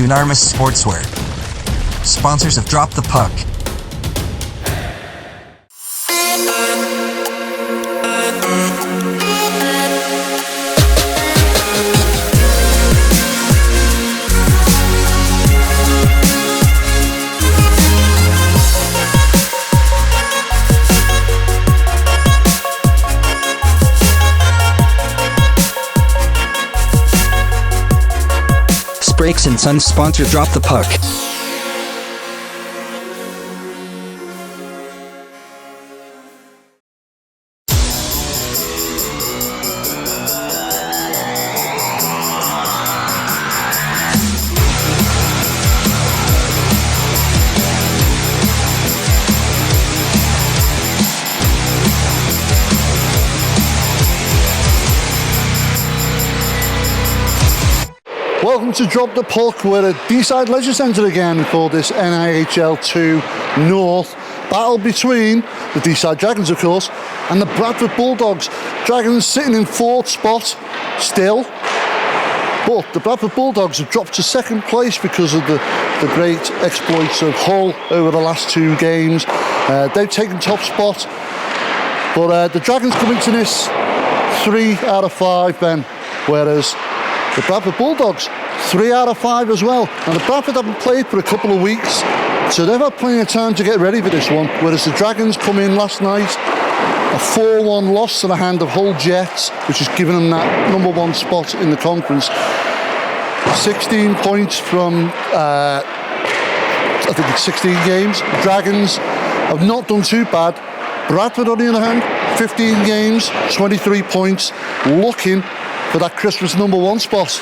Unarmas Sportswear, sponsors of Drop the Puck. Brakes and Sons sponsor Drop the Puck. Welcome to Drop the Puck. We're at D-Side Leisure Centre again for this NIHL 2 North battle between the D-Side Dragons, of course, and the Bradford Bulldogs. Dragons sitting in 4th spot still, but the Bradford Bulldogs have dropped to 2nd place because of the great exploits of Hull over the last 2 games. They've taken top spot, but the Dragons come into this 3 out of 5, Ben, whereas the Bradford Bulldogs 3 out of 5 as well. And the Bradford haven't played for a couple of weeks, so they've had plenty of time to get ready for this one. Whereas the Dragons come in last night, a 4-1 loss to the hand of Hull Jets, which has given them that number 1 spot in the conference. 16 points from, I think it's 16 games. The Dragons have not done too bad. Bradford, on the other hand, 15 games, 23 points, looking for that Christmas number 1 spot.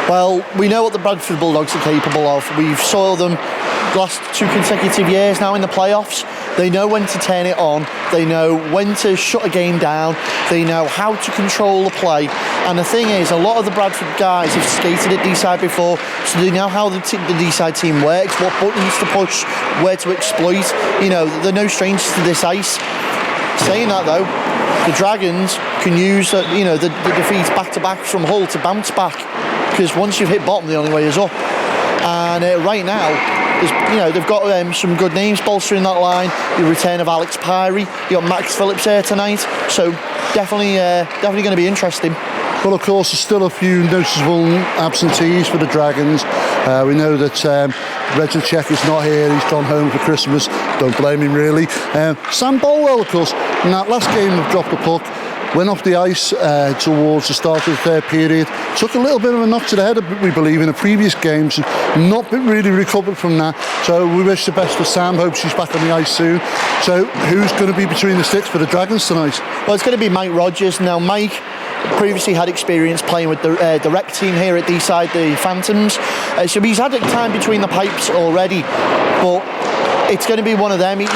Well, we know what the Bradford Bulldogs are capable of. We've saw them last 2 consecutive years now in the playoffs. They know when to turn it on. They know when to shut a game down. They know how to control the play. And the thing is, a lot of the Bradford guys have skated at D-Side before, so they know how the D-Side team works, what buttons to push, where to exploit. You know, they're no strangers to this ice. Saying that though, the Dragons can use the defeats back-to-back from Hull to bounce back, because once you've hit bottom, the only way is up. And right now, they've got some good names bolstering that line. The return of Alex Pyrie, you got Max Phillips here tonight, so definitely going to be interesting. Well, of course, there's still a few noticeable absentees for the Dragons. We know that Reggie Check is not here. He's gone home for Christmas. Don't blame him, really. Sam Bolwell, of course, in that last game of Drop the Puck, went off the ice towards the start of the 3rd period. Took a little bit of a knock to the head, we believe, in the previous games. Not really recovered from that. So we wish the best for Sam. Hope she's back on the ice soon. So who's going to be between the sticks for the Dragons tonight? Well, it's going to be Mike Rogers. Now, Mike previously had experience playing with the rec team here at D-Side, the Phantoms. So he's had time between the pipes already. But it's going to be one of them. He's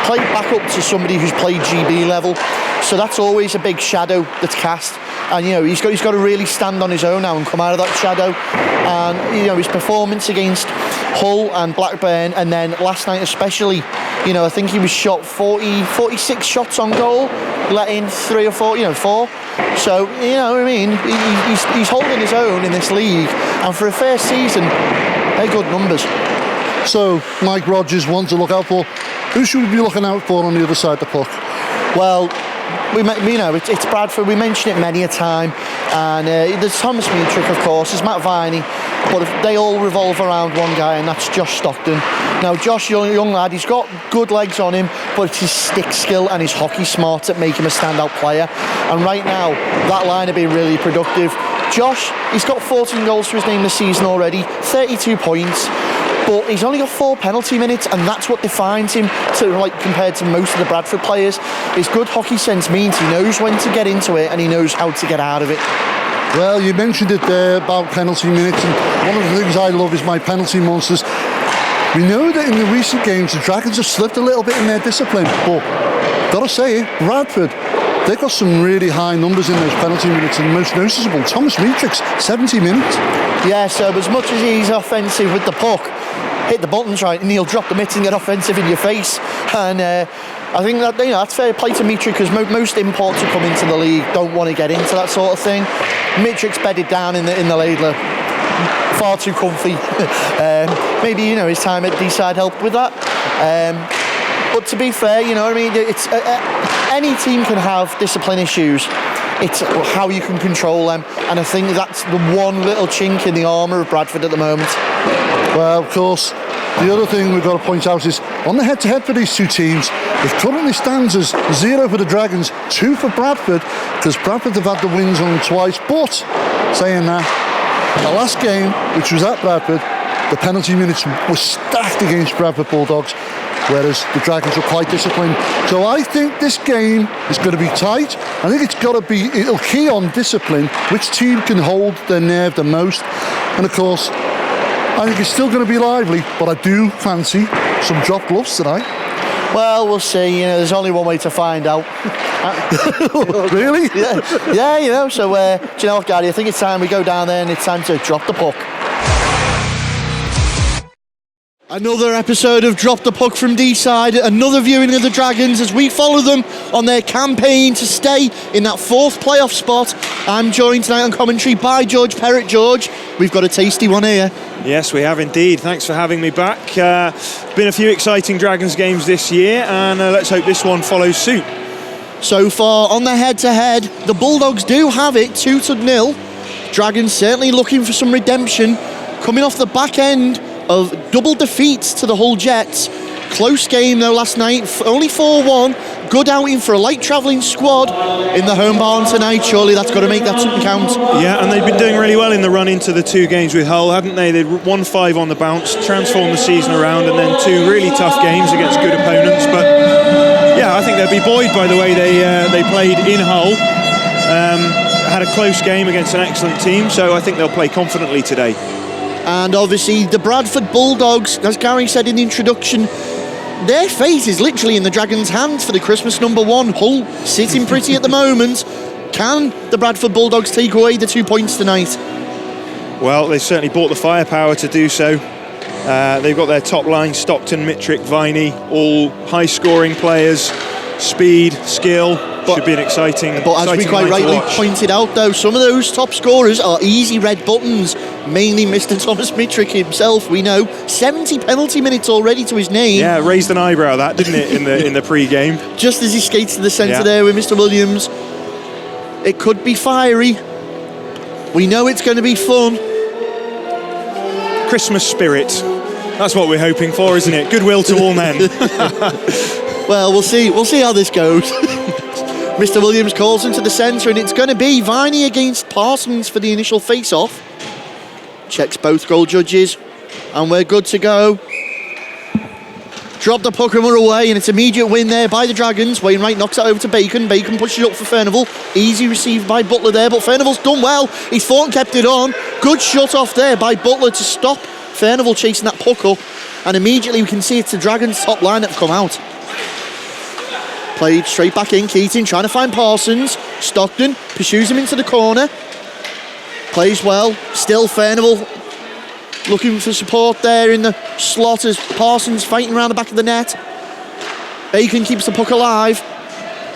played back up to somebody who's played GB level. So that's always a big shadow that's cast. And, he's got to really stand on his own now and come out of that shadow. And, his performance against Hull and Blackburn, and then last night especially, I think he was shot 46 shots on goal, let in 3 or 4, 4. So, he's holding his own in this league. And for a first season, they're good numbers. So, Mike Rogers, one to look out for. Who should we be looking out for on the other side of the puck? Well, it's Bradford. We mention it many a time, and there's Thomas Mietrich, of course, there's Matt Viney, but they all revolve around one guy, and that's Josh Stockton. Now, Josh, young lad, he's got good legs on him, but it's his stick skill and his hockey smarts that make him a standout player. And right now, that line have been really productive. Josh, he's got 14 goals to his name this season already, 32 points. But he's only got 4 penalty minutes, and that's what defines him compared to most of the Bradford players. His good hockey sense means he knows when to get into it and he knows how to get out of it. Well, you mentioned it there about penalty minutes, and one of the things I love is my penalty monsters. We know that in the recent games the Dragons have slipped a little bit in their discipline, but gotta say, Bradford, they've got some really high numbers in those penalty minutes, and the most noticeable, Thomas Mietrich, 70 minutes. Yeah, so as much as he's offensive with the puck, hit the buttons right and he'll drop the mitts and get offensive in your face. And I think that that's fair play to Mietrich, because most imports who come into the league don't want to get into that sort of thing. Mietrich's bedded down in the Laidler far too comfy. Maybe, his time at D-side helped with that. But to be fair, it's any team can have discipline issues. It's how you can control them, and I think that's the one little chink in the armour of Bradford at the moment. Well, of course, the other thing we've got to point out is on the head-to-head for these two teams, it currently stands as 0 for the Dragons, 2 for Bradford, because Bradford have had the wins on them twice. But saying that, the last game, which was at Bradford, the penalty minutes were stacked against Bradford Bulldogs, whereas the Dragons were quite disciplined. So I think this game is going to be tight. I think it'll key on discipline, which team can hold their nerve the most. And of course, I think it's still going to be lively, but I do fancy some drop gloves tonight. Well, we'll see. There's only one way to find out. Really? Yeah. So, do you know what, Gary? I think it's time we go down there and it's time to drop the puck. Another episode of Drop the Puck from D-side, another viewing of the Dragons as we follow them on their campaign to stay in that 4th playoff spot. I'm joined tonight on commentary by George Perrott. George, we've got a tasty one here. Yes, we have indeed. Thanks for having me back. Been a few exciting Dragons games this year, and let's hope this one follows suit. So far on the head-to-head, the Bulldogs do have it 2-0. Dragons certainly looking for some redemption, coming off the back end of double defeats to the Hull Jets. Close game though last night, only 4-1. Good outing for a light travelling squad in the home barn tonight. Surely that's got to make that something count. Yeah, and they've been doing really well in the run into the 2 games with Hull, hadn't they? They'd won 5 on the bounce, transformed the season around, and then 2 really tough games against good opponents. But yeah, I think they'll be buoyed by the way they played in Hull. Had a close game against an excellent team, so I think they'll play confidently today. And obviously the Bradford Bulldogs, as Gary said in the introduction, their fate is literally in the Dragons' hands for the Christmas #1. Hull sitting pretty at the moment. Can the Bradford Bulldogs take away the 2 points tonight? Well, they've certainly bought the firepower to do so. They've got their top line, Stockton, Mitrick, Viney, all high-scoring players, speed, skill. Should be an exciting But as we quite rightly pointed out, though, some of those top scorers are easy red buttons. Mainly Mr. Thomas Mitrick himself. We know 70 penalty minutes already to his name. Yeah, raised an eyebrow that, didn't it, in the pre-game? Just as he skates to the centre there with Mr. Williams. It could be fiery. We know it's going to be fun. Christmas spirit. That's what we're hoping for, isn't it? Goodwill to all men. Well, we'll see. We'll see how this goes. Mr. Williams calls into the centre, and it's going to be Viney against Parsons for the initial face-off. Checks both goal judges, and we're good to go. Drop the puck and we're away, and it's immediate win there by the Dragons. Wainwright knocks it over to Bacon. Bacon pushes it up for Furnival. Easy received by Butler there, but Furnival's done well. He's fought and kept it on. Good shot off there by Butler to stop Furnival chasing that puck up, and immediately we can see it's the Dragons' top line that have come out. Played straight back in, Keating trying to find Parsons. Stockton pursues him into the corner. Plays well, still Furnival looking for support there in the slot as Parsons fighting around the back of the net. Bacon keeps the puck alive.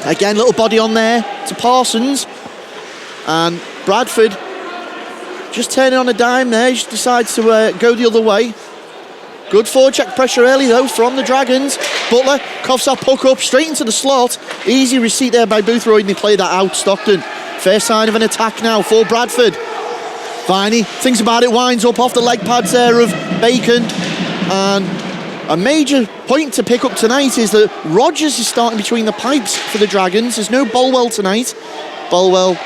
Again, little body on there to Parsons. And Bradford just turning on a dime there, just decides to go the other way. Good forecheck pressure early though from the Dragons. Butler coughs that puck up straight into the slot. Easy receipt there by Boothroyd, and they play that out. Stockton, first sign of an attack now for Bradford. Viney thinks about it, winds up off the leg pads there of Bacon. And a major point to pick up tonight is that Rogers is starting between the pipes for the Dragons. There's no Bolwell tonight. Bolwell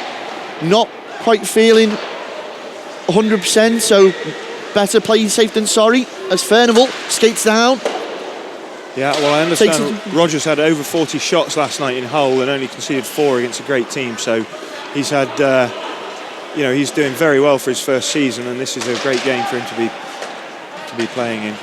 not quite feeling 100%, so better play safe than sorry as Furnival skates down. Yeah, well, I understand Rogers had over 40 shots last night in Hull and only conceded 4 against a great team, so he's had he's doing very well for his first season, and this is a great game for him to be playing in.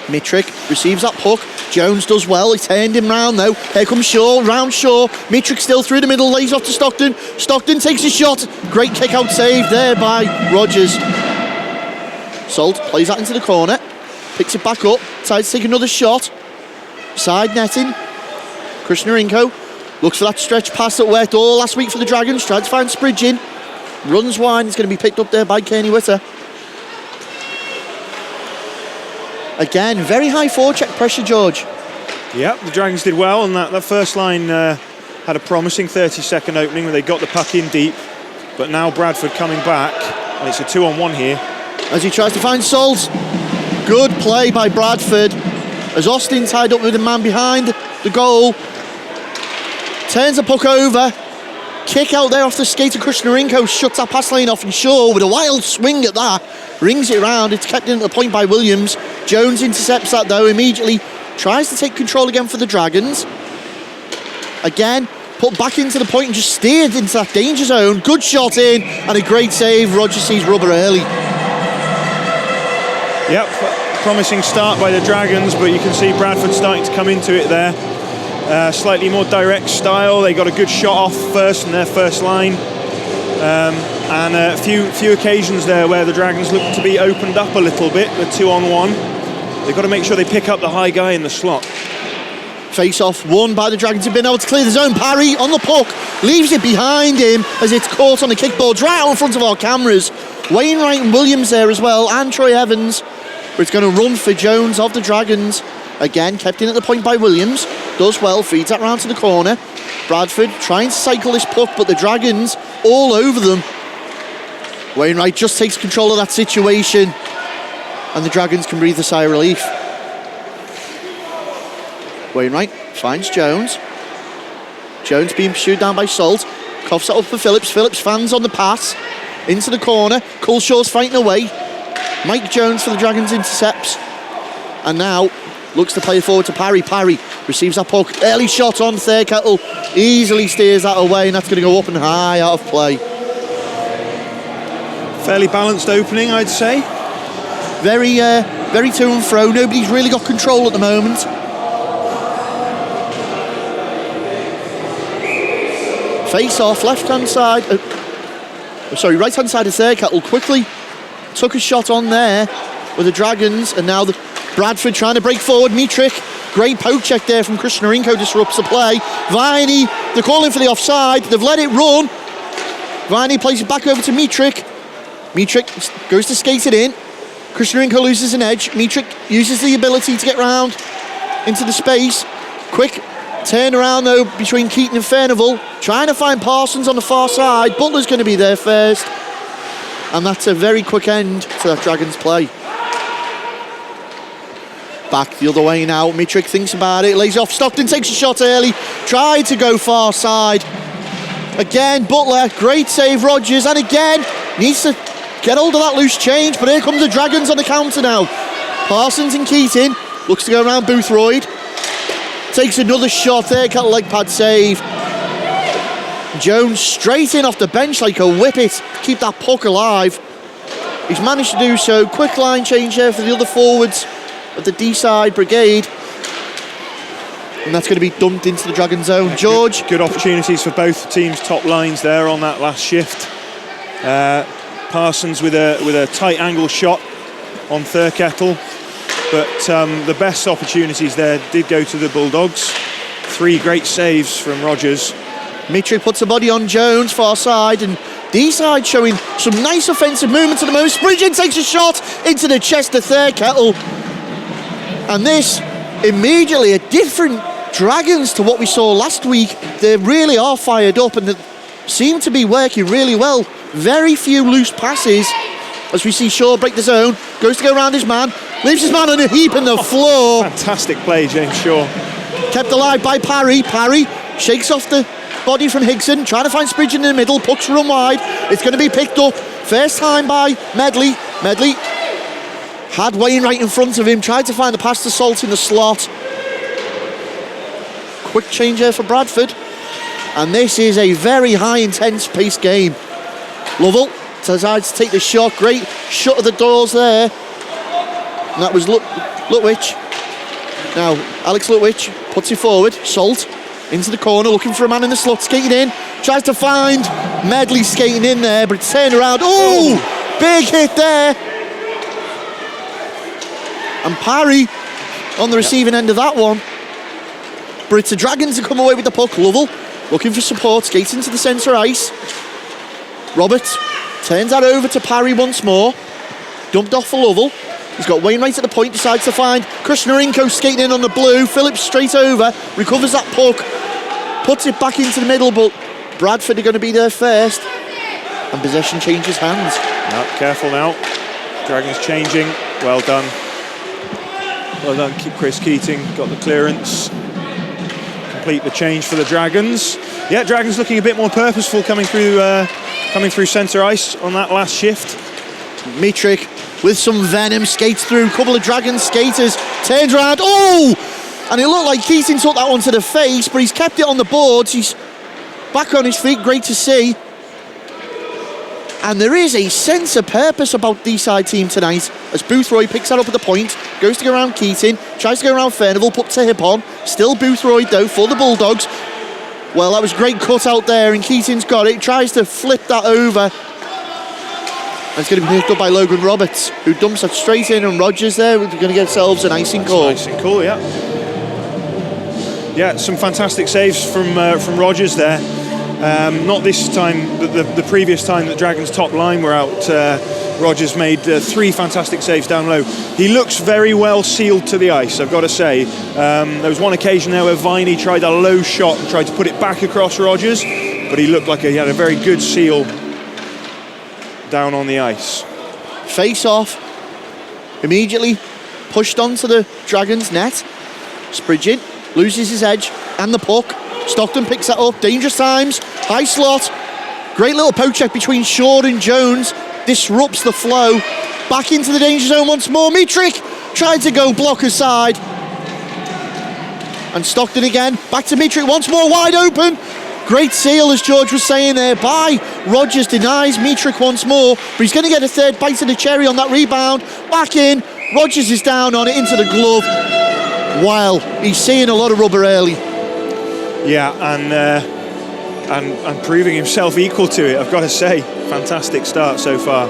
Mitrick receives that puck. Jones does well. He turned him round though. Here comes Shaw, round Shaw. Mitrick still through the middle, lays off to Stockton. Stockton takes a shot. Great kick out save there by Rogers. Salt plays that into the corner. Picks it back up. Decides to take another shot. Side netting. Krishnarenko looks for that stretch pass that worked all last week for the Dragons. Tries to find Spridgin. Runs wide. It's going to be picked up there by Kearney Witter. Again, very high forecheck pressure, George. Yep, the Dragons did well, and that first line had a promising 30-second opening where they got the puck in deep. But now Bradford coming back, and it's a 2-on-1 here. As he tries to find Salt. Good play by Bradford. As Austin tied up with the man behind the goal. Turns the puck over. Kick out there off the skate of Krishnarenko. Shuts that pass lane off, and Shaw with a wild swing at that. Rings it around. It's kept in at the point by Williams. Jones intercepts that though immediately. Tries to take control again for the Dragons. Again, put back into the point and just steered into that danger zone. Good shot in and a great save. Rogers sees rubber early. Yep, promising start by the Dragons, but you can see Bradford starting to come into it there. Slightly more direct style. They got a good shot off first in their first line. And a few occasions there where the Dragons look to be opened up a little bit, the 2-on-1. They've got to make sure they pick up the high guy in the slot. Face-off won by the Dragons, who've been able to clear the zone. Parry on the puck, leaves it behind him as it's caught on the kickboards right out in front of our cameras. Wainwright and Williams there as well, and Troy Evans. But it's going to run for Jones of the Dragons. Again, kept in at the point by Williams. Does well, feeds that round to the corner. Bradford trying to cycle this puck, but the Dragons all over them. Wainwright just takes control of that situation, and the Dragons can breathe a sigh of relief. Wainwright finds Jones. Jones being pursued down by Salt. Coughs it up for Phillips. Phillips fans on the pass. Into the corner. Culshaw's fighting away. Mike Jones for the Dragons intercepts. And now looks to play it forward to Parry. Parry receives that puck. Early shot on Thurkettle. Easily steers that away, and that's going to go up and high out of play. Fairly balanced opening, I'd say. Very to and fro. Nobody's really got control at the moment. Face off, left-hand side. Right-hand side of Thurkettle quickly took a shot on there with the Dragons, and now the Bradford trying to break forward. Mitrick, great poke check there from Krishnarenko, disrupts the play. Viney, they're calling for the offside. They've let it run. Viney plays it back over to Mitrick. Mitrick goes to skate it in. Krishnarenko loses an edge. Mitrick uses the ability to get round into the space. Quick turn around though between Keaton and Furnival. Trying to find Parsons on the far side. Butler's going to be there first. And that's a very quick end to that Dragons play. Back the other way now. Mitrick thinks about it. Lays off. Stockton takes a shot early. Tried to go far side. Again, Butler. Great save, Rogers. And again, needs to get hold of that loose change. But here come the Dragons on the counter now. Parsons and Keaton. Looks to go around Boothroyd. Takes another shot there. Cut a leg pad save. Jones straight in off the bench like a whippet. Keep that puck alive. He's managed to do so. Quick line change there for the other forwards of the D-side brigade. And that's going to be dumped into the Dragon zone. George. Good opportunities for both teams' top lines there on that last shift. Parsons with a tight angle shot on Thurkettle. But the best opportunities there did go to the Bulldogs. 3 great saves from Rogers. Mitrick puts a body on Jones, far side, and D-side showing some nice offensive movement at the moment. Spridgen takes a shot into the chest of Thurkettle. And this, immediately, a different Dragons to what we saw last week. They really are fired up and they seem to be working really well. Very few loose passes as we see Shaw break the zone. Goes to go around his man, leaves his man on a heap on the floor. Fantastic play, James Shaw. Kept alive by Parry. Parry shakes off the body from Higson, trying to find Spridgen in the middle. Pucks run wide. It's going to be picked up. First time by Medley. Medley had Wainwright in front of him, tried to find the pass to Salt in the slot. Quick change there for Bradford. And this is a very high intense pace game. Lovell decides to take the shot. Great shut of the doors there. And that was Lutwich. Now Alex Lutwich puts it forward. Salt into the corner, looking for a man in the slot, skating in. Tries to find Medley skating in there, but it's turned around. Oh, big hit there. And Parry on the receiving end of that one. But it's the Dragons that come away with the puck. Lovell looking for support, skates into the centre ice. Roberts turns that over to Parry once more. Dumped off for Lovell. He's got Wainwright at the point, decides to find Krishnarenko skating in on the blue. Phillips straight over, recovers that puck, puts it back into the middle, but Bradford are going to be there first. And possession changes hands. No, careful now. Dragons changing. Well done. Well done, Chris Keating. Got the clearance. Complete the change for the Dragons. Yeah, Dragons looking a bit more purposeful coming through centre ice on that last shift. Mitrick with some venom skates through. Couple of Dragons skaters turns around. Oh! And it looked like Keating took that one to the face, but he's kept it on the boards. He's back on his feet. Great to see. And there is a sense of purpose about the D-side team tonight as Boothroyd picks that up at the point, goes to go around Keating, tries to go around Furnival, puts a hip on. Still Boothroyd though for the Bulldogs. Well, that was a great cut out there and Keating's got it, tries to flip that over. And it's going to be picked up by Logan Roberts, who dumps it straight in, and Rogers there, we're going to get ourselves an icing call. Icing call, yeah. Yeah, some fantastic saves from Rogers there. Not this time, but the previous time that Dragons' top line were out, Rogers made 3 fantastic saves down low. He looks very well sealed to the ice, I've got to say. There was one occasion there where Viney tried a low shot and tried to put it back across Rogers, but he looked like he had a very good seal down on the ice. Face off, immediately pushed onto the Dragons' net. Spridgen loses his edge and the puck. Stockton picks that up, dangerous times, high slot, great little poke check between Shaw and Jones, disrupts the flow, back into the danger zone once more, Mitrick tried to go block aside, and Stockton again, back to Mitrick once more, wide open, great seal as George was saying there by Rogers, denies Mitrick once more, but he's going to get a third bite of the cherry on that rebound, back in, Rogers is down on it into the glove, wow, he's seeing a lot of rubber early. Yeah, and proving himself equal to it, I've got to say. Fantastic start so far.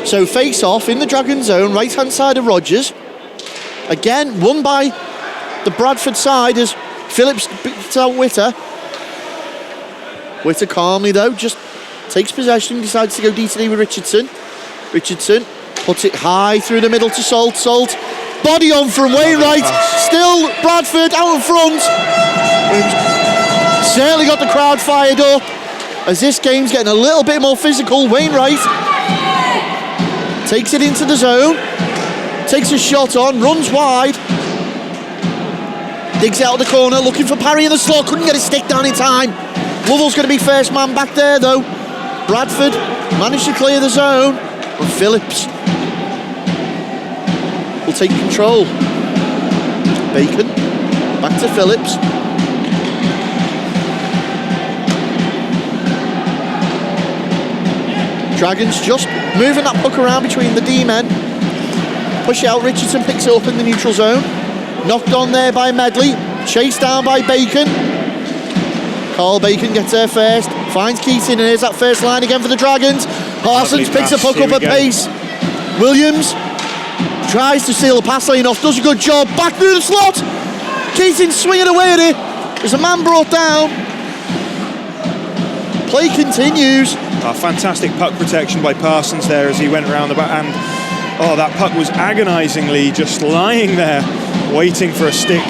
So face off in the Dragon zone, right hand side of Rogers. Again, won by the Bradford side as Phillips beats out Witter. Witter calmly though, just takes possession, decides to go D2D with Richardson. Richardson puts it high through the middle to Salt. Salt, body on from Wainwright. Still Bradford out in front. Certainly got the crowd fired up as this game's getting a little bit more physical. Wainwright takes it into the zone, takes a shot on, runs wide. Digs it out of the corner, looking for Parry in the slot, couldn't get his stick down in time. Lovell's going to be first man back there though. Bradford managed to clear the zone, and Phillips will take control. Bacon, back to Phillips. Dragons just moving that puck around between the D-men. Push it out, Richardson picks it up in the neutral zone. Knocked on there by Medley, chased down by Bacon. Carl Bacon gets there first, finds Keating, and here's that first line again for the Dragons. Parsons picks the puck up at pace. Williams tries to seal the pass lane off, does a good job, back through the slot. Keating swinging away at it. There's a man brought down. Play continues. Fantastic puck protection by Parsons there as he went around the back, and that puck was agonisingly just lying there, waiting for a stick.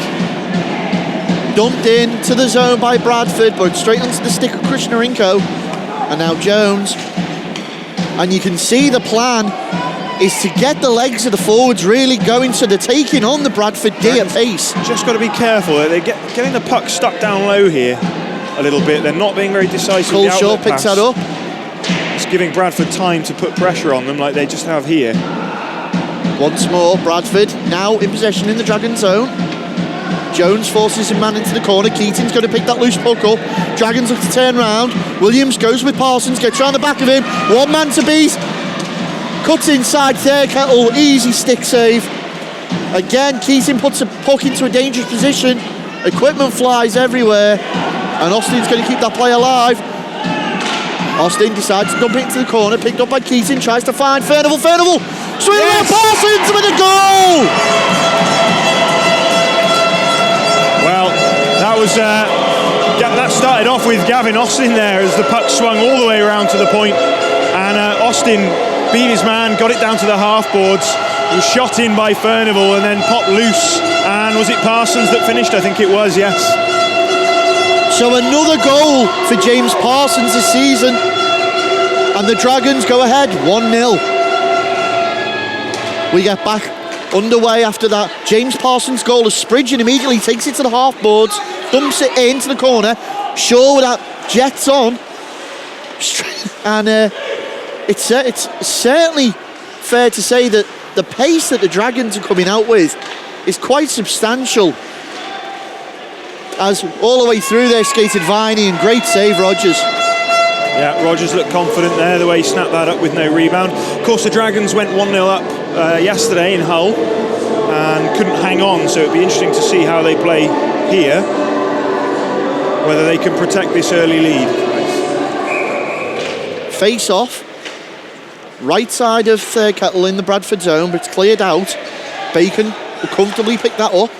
Dumped in to the zone by Bradford, but straight onto the stick of Krishnarenko. And now Jones. And you can see the plan is to get the legs of the forwards really going, so they're taking on the Bradford D at pace. Just got to be careful. They're getting the puck stuck down low here a little bit. They're not being very decisive. Coleshaw picks that up. It's giving Bradford time to put pressure on them like they just have here. Once more, Bradford now in possession in the Dragon zone. Jones forces his man into the corner. Keating's going to pick that loose puck up. Dragons look to turn round. Williams goes with Parsons, gets round the back of him. One man to beat. Cuts inside Kettle. Easy stick save. Again, Keating puts a puck into a dangerous position. Equipment flies everywhere. And Austin's going to keep that play alive. Austin decides to dump it into the corner. Picked up by Keating. Tries to find Furnival. Swing around Parsons with a goal! Well, that started off with Gavin Austin there as the puck swung all the way around to the point, and Austin beat his man, got it down to the half boards, was shot in by Furnival and then popped loose, and was it Parsons that finished? I think it was, yes. So another goal for James Parsons this season, and the Dragons go ahead 1-0. We get back underway after that. James Parsons' goal as Spridgeon immediately takes it to the half boards, dumps it into the corner. Shaw with that jets on, and it's certainly fair to say that the pace that the Dragons are coming out with is quite substantial. As all the way through there skated Viney, and great save Rogers. Yeah, Rogers looked confident there, the way he snapped that up with no rebound. Of course, the Dragons went 1-0 up yesterday in Hull and couldn't hang on, so it'd be interesting to see how they play here, whether they can protect this early lead. Face off, right side of Kettle in the Bradford zone, but it's cleared out. Bacon will comfortably pick that up,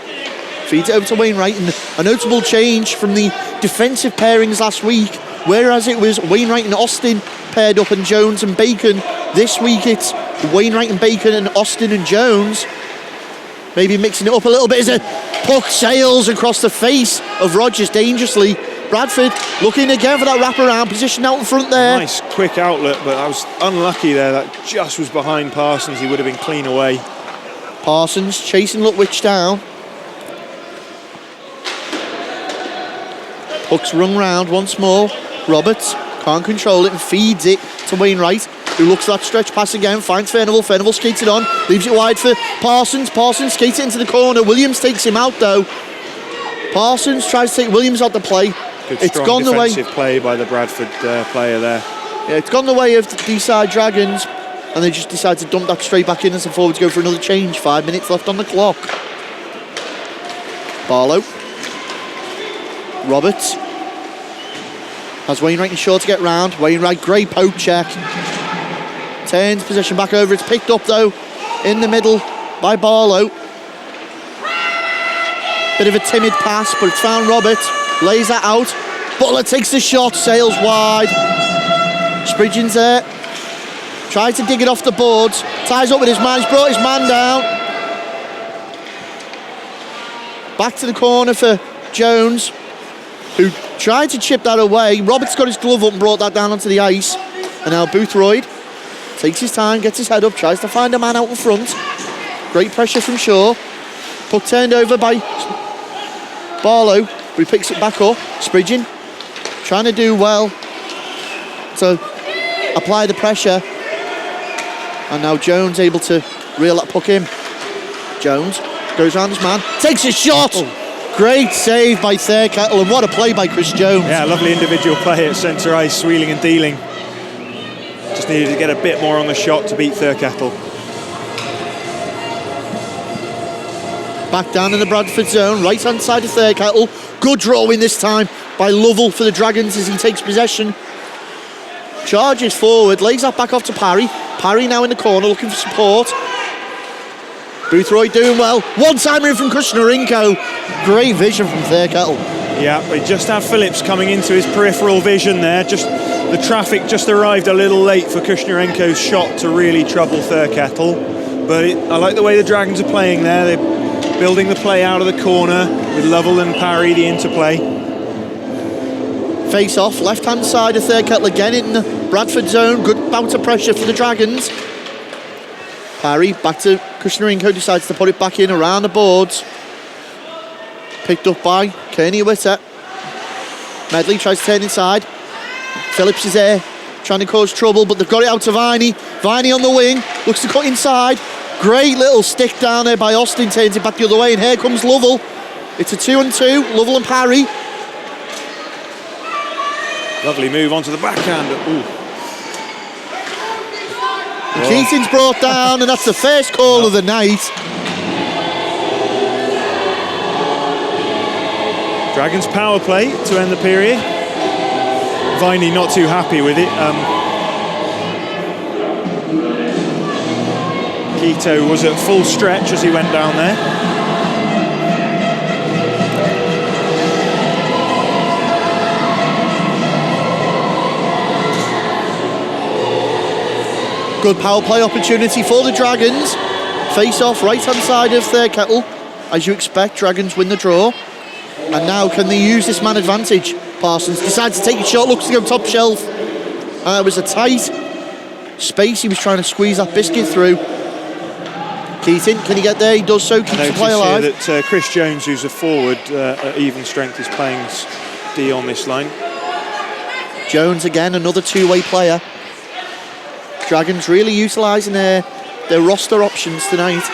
feeds it over to Wainwright, and a notable change from the defensive pairings last week, whereas it was Wainwright and Austin paired up and Jones and Bacon. This week it's Wainwright and Bacon and Austin and Jones. Maybe mixing it up a little bit as a puck sails across the face of Rogers dangerously. Bradford looking again for that wraparound position out in front there. Nice quick outlet, but I was unlucky there. That just was behind Parsons. He would have been clean away. Parsons chasing Lutwich down. Puck's rung round once more. Roberts can't control it and feeds it to Wainwright, who looks for that stretch pass again, finds Furnival. Furnival skates it on, leaves it wide for Parsons. Parsons skates it into the corner. Williams takes him out though. Parsons tries to take Williams out the play. Good, it's gone the way. Defensive play by the Bradford player there. Yeah, it's gone the way of the D-side Dragons, and they just decide to dump that straight back in as the forwards go for another change. 5 minutes left on the clock. Barlow. Roberts. Has Wainwright and Shaw to get round. Wainwright, great poke check. Turns possession back over. It's picked up though in the middle by Barlow. Bit of a timid pass, but it's found Roberts. Lays that out. Butler takes the shot, sails wide. Spridgeon's there. Tries to dig it off the boards. Ties up with his man. He's brought his man down. Back to the corner for Jones, who tried to chip that away. Roberts got his glove up and brought that down onto the ice. And now Boothroyd takes his time, gets his head up, tries to find a man out in front. Great pressure from Shaw. Puck turned over by Barlow, but he picks it back up. Spridgeon trying to do well to apply the pressure. And now Jones able to reel that puck in. Jones goes around his man, takes a shot. Oh. Great save by Thurkettle, and what a play by Chris Jones. Yeah, lovely individual play at centre ice, wheeling and dealing. Just needed to get a bit more on the shot to beat Thurkettle. Back down in the Bradford zone, right hand side of Thurkettle. Good drawing this time by Lovell for the Dragons as he takes possession. Charges forward, lays that back off to Parry. Parry now in the corner looking for support. Boothroyd doing well. One-timer in from Kushnarenko. Great vision from Thurkettle. Yeah, we just have Phillips coming into his peripheral vision there. Just the traffic just arrived a little late for Kushnarenko's shot to really trouble Thurkettle. But I like the way the Dragons are playing there. They're building the play out of the corner with Lovell and Parry, the interplay. Face off, left-hand side of Thurkettle again in the Bradford zone. Good bout of pressure for the Dragons. Parry back to Kushnarenko, decides to put it back in around the boards. Picked up by Kearney Witter. Medley tries to turn inside. Phillips is there, trying to cause trouble, but they've got it out to Viney. Viney on the wing, looks to cut inside. Great little stick down there by Austin, turns it back the other way, and here comes Lovell. It's a 2-on-2, Lovell and Parry. Lovely move onto the backhand. Ooh. Keating's brought down, and that's the first call of the night. Dragons power play to end the period. Viney not too happy with it. Quito was at full stretch as he went down there. Good power play opportunity for the Dragons. Face off right hand side of their kettle. As you expect, Dragons win the draw. And now can they use this man advantage? Parsons decides to take a shot, looks to go top shelf. It was a tight space. He was trying to squeeze that biscuit through. Keating, can he get there? He does so, keeps the play alive. Notice here that Chris Jones, who's a forward at even strength, is playing D on this line. Jones again, another two-way player. Dragons really utilising their roster options tonight.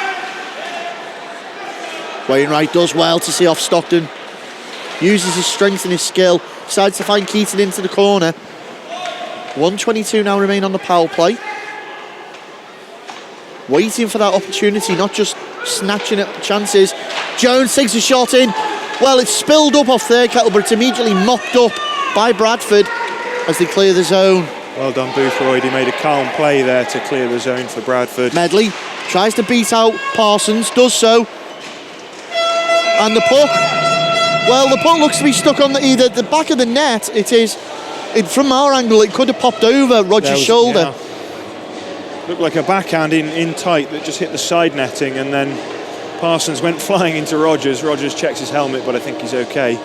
Wainwright does well to see off Stockton. Uses his strength and his skill. Decides to find Keaton into the corner. 1:22 now remain on the power play. Waiting for that opportunity, not just snatching at chances. Jones takes a shot in. Well, it's spilled up off their kettle, but it's immediately mopped up by Bradford as they clear the zone. Well done, Boothroyd. He made a calm play there to clear the zone for Bradford. Medley tries to beat out Parsons, does so. And the puck, well, the puck looks to be stuck on either the back of the net. From our angle, it could have popped over Rogers' shoulder. Yeah. Looked like a backhand in tight that just hit the side netting, and then Parsons went flying into Rogers. Rogers checks his helmet, but I think he's okay.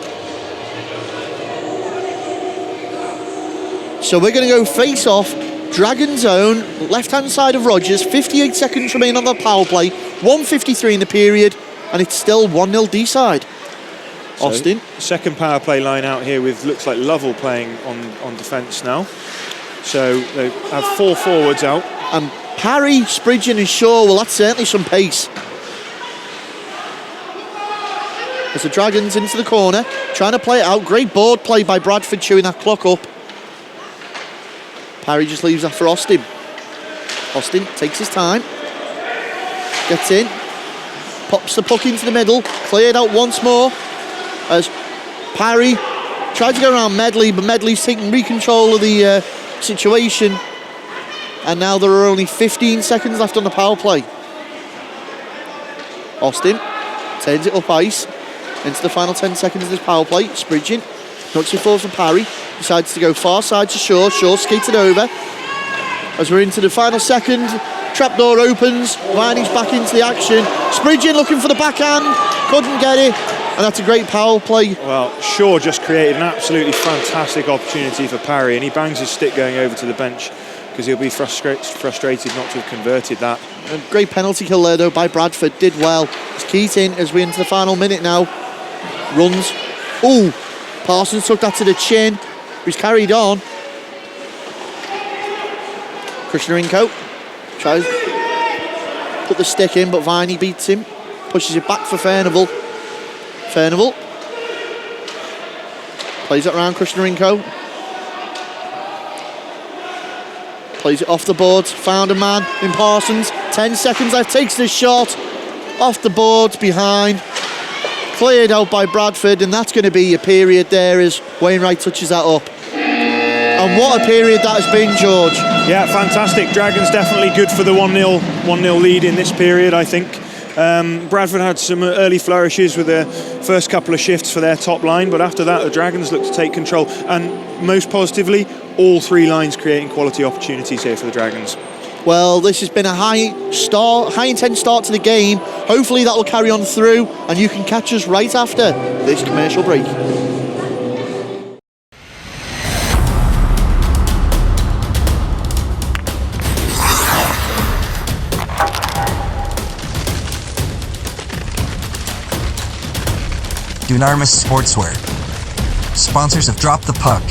So we're going to go face off, Dragon zone, left-hand side of Rogers. 58 seconds remain on the power play. 1:53 in the period, and it's still 1-0 D-side. Austin. So, second power play line out here with, looks like Lovell playing on defence now. So they have 4 forwards out. And Parry, Spridgeon and Shaw, well, that's certainly some pace. As the Dragons into the corner, trying to play it out. Great board play by Bradford, chewing that clock up. Parry just leaves that for Austin. Austin takes his time. Gets in. Pops the puck into the middle. Cleared out once more. As Parry tried to go around Medley, but Medley's taking re-control of the situation. And now there are only 15 seconds left on the power play. Austin turns it up ice into the final 10 seconds of this power play. Spridgeon knocks it forward for Parry. Decides to go far side to Shaw. Shaw skated over. As we're into the final second, trapdoor opens. Viney's back into the action. Spridgeon looking for the backhand. Couldn't get it. And that's a great power play. Well, Shaw just created an absolutely fantastic opportunity for Parry, and he bangs his stick going over to the bench because he'll be frustrated not to have converted that. A great penalty kill there, though, by Bradford. Did well. It's Keating as we're into the final minute now. Runs. Ooh, Parsons took that to the chin. He's carried on. Krishnarenko tries to put the stick in, but Viney beats him. Pushes it back for Furnival. Furnival plays it around Krishnarenko. Plays it off the boards. Found a man in Parsons. 10 seconds left. Takes this shot off the boards behind. Cleared out by Bradford, and that's going to be a period there as Wainwright touches that up. And what a period that has been, George. Yeah, fantastic. Dragons definitely good for the 1-0 lead in this period, I think. Bradford had some early flourishes with their first couple of shifts for their top line, but after that the Dragons looked to take control, and most positively, all 3 lines creating quality opportunities here for the Dragons. Well, this has been a high intense start to the game. Hopefully that will carry on through, and you can catch us right after this commercial break. Dunarmus Sportswear, sponsors of Drop the Puck.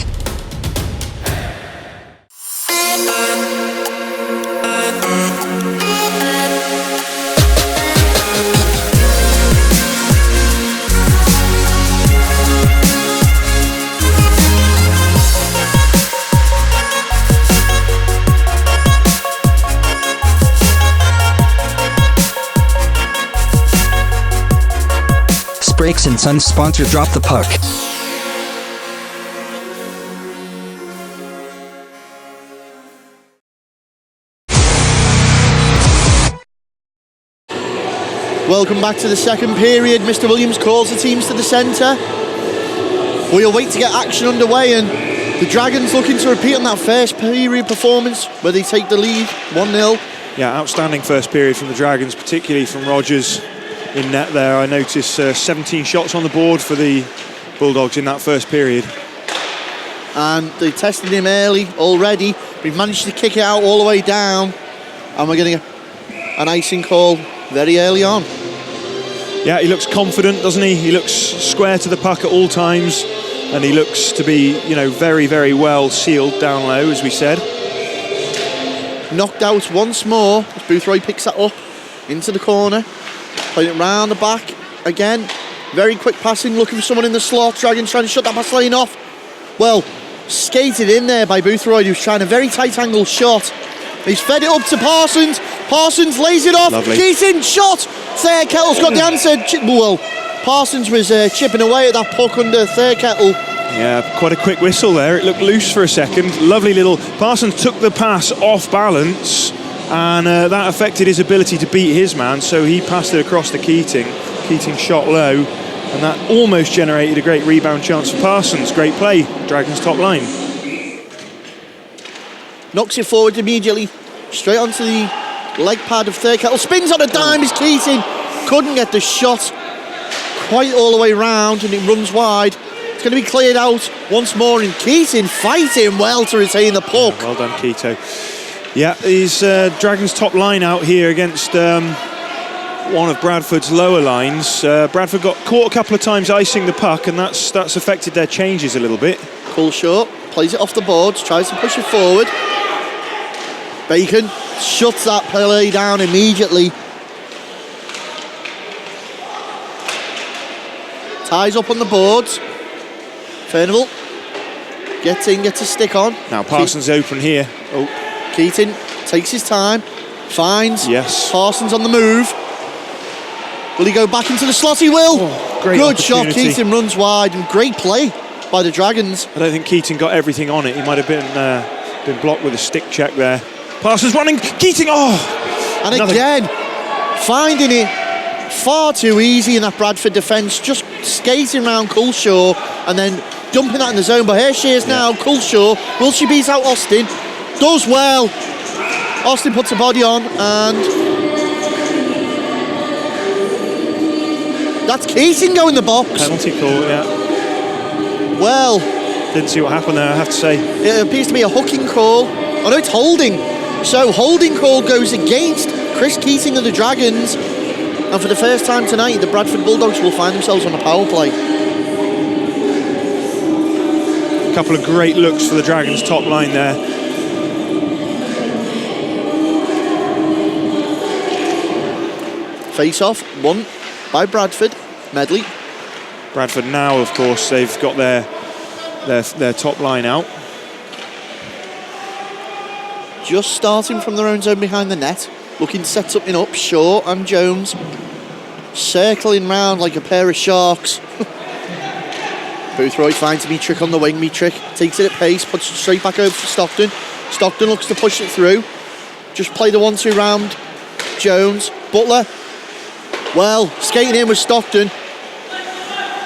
Brakes and Sons sponsor Drop the Puck. Welcome back to the second period. Mr. Williams calls the teams to the centre. We'll wait to get action underway, and The Dragons looking to repeat on that first period performance where they take the lead 1-0. Yeah, outstanding first period from the Dragons, particularly from Rogers in net there. I noticed 17 shots on the board for the Bulldogs in that first period. And they tested him early already. We've managed to kick it out all the way down, and we're getting an icing call very early on. Yeah, he looks confident, doesn't he? He looks square to the puck at all times, and he looks to be, very, very well sealed down low, as we said. Knocked out once more as Boothroyd picks that up into the corner, playing it round the back again. Very quick passing, looking for someone in the slot. Dragons trying to shut that pass lane off. Well, skated in there by Boothroyd, who's trying a very tight angle shot. He's fed it up to Parsons. Parsons lays it off. Lovely. Keating shot. Third-Kettle's got the answer. Parsons was chipping away at that puck under Third-Kettle. Yeah, quite a quick whistle there. It looked loose for a second. Lovely little... Parsons took the pass off balance, and that affected his ability to beat his man, so he passed it across to Keating. Keating shot low, and that almost generated a great rebound chance for Parsons. Great play, Dragons top line. Knocks it forward immediately, straight onto the leg pad of Third-Kettle. Spins on a dime as Keating couldn't get the shot quite all the way round, and it runs wide. It's going to be cleared out once more, and Keating fighting well to retain the puck. Yeah, well done, Keto. Yeah, he's Dragons top line out here against one of Bradford's lower lines. Bradford got caught a couple of times icing the puck, and that's affected their changes a little bit. Culshaw plays it off the boards, tries to push it forward. Bacon shuts that play down immediately. Ties up on the boards. Furnival gets in, gets a stick on. Now Parsons open here. Oh, Keating takes his time, finds yes. Parsons on the move. Will he go back into the slot? He will. Oh, great Good shot. opportunity. Keating runs wide, and great play by the Dragons. I don't think Keating got everything on it. He might have been blocked with a stick check there. Parsons running. Keating. Oh, and again, finding it far too easy in that Bradford defence, just skating around Culshaw and then dumping that in the zone. But here she is now, Culshaw. Will she beat out Austin? Does well. Austin puts a body on, and that's Keating going the box. penalty call, yeah. Well, Didn't see what happened there, I have to say. it appears to be a hooking call. Oh no, it's holding. So holding call goes against Chris Keating of the Dragons. And for the first time tonight, the Bradford Bulldogs will find themselves on a power play. A couple of great looks for the Dragons top line there. Face-off, won by Bradford. Medley. Bradford now, of course, they've got their top line out. Just starting from their own zone behind the net. Looking to set something up. Shaw and Jones circling round like a pair of sharks. Boothroyd finds Mietrich on the wing. Mietrich takes it at pace, puts it straight back over to Stockton. Stockton looks to push it through. Just play the 1-2 round. Jones. Butler. Well, skating in with Stockton.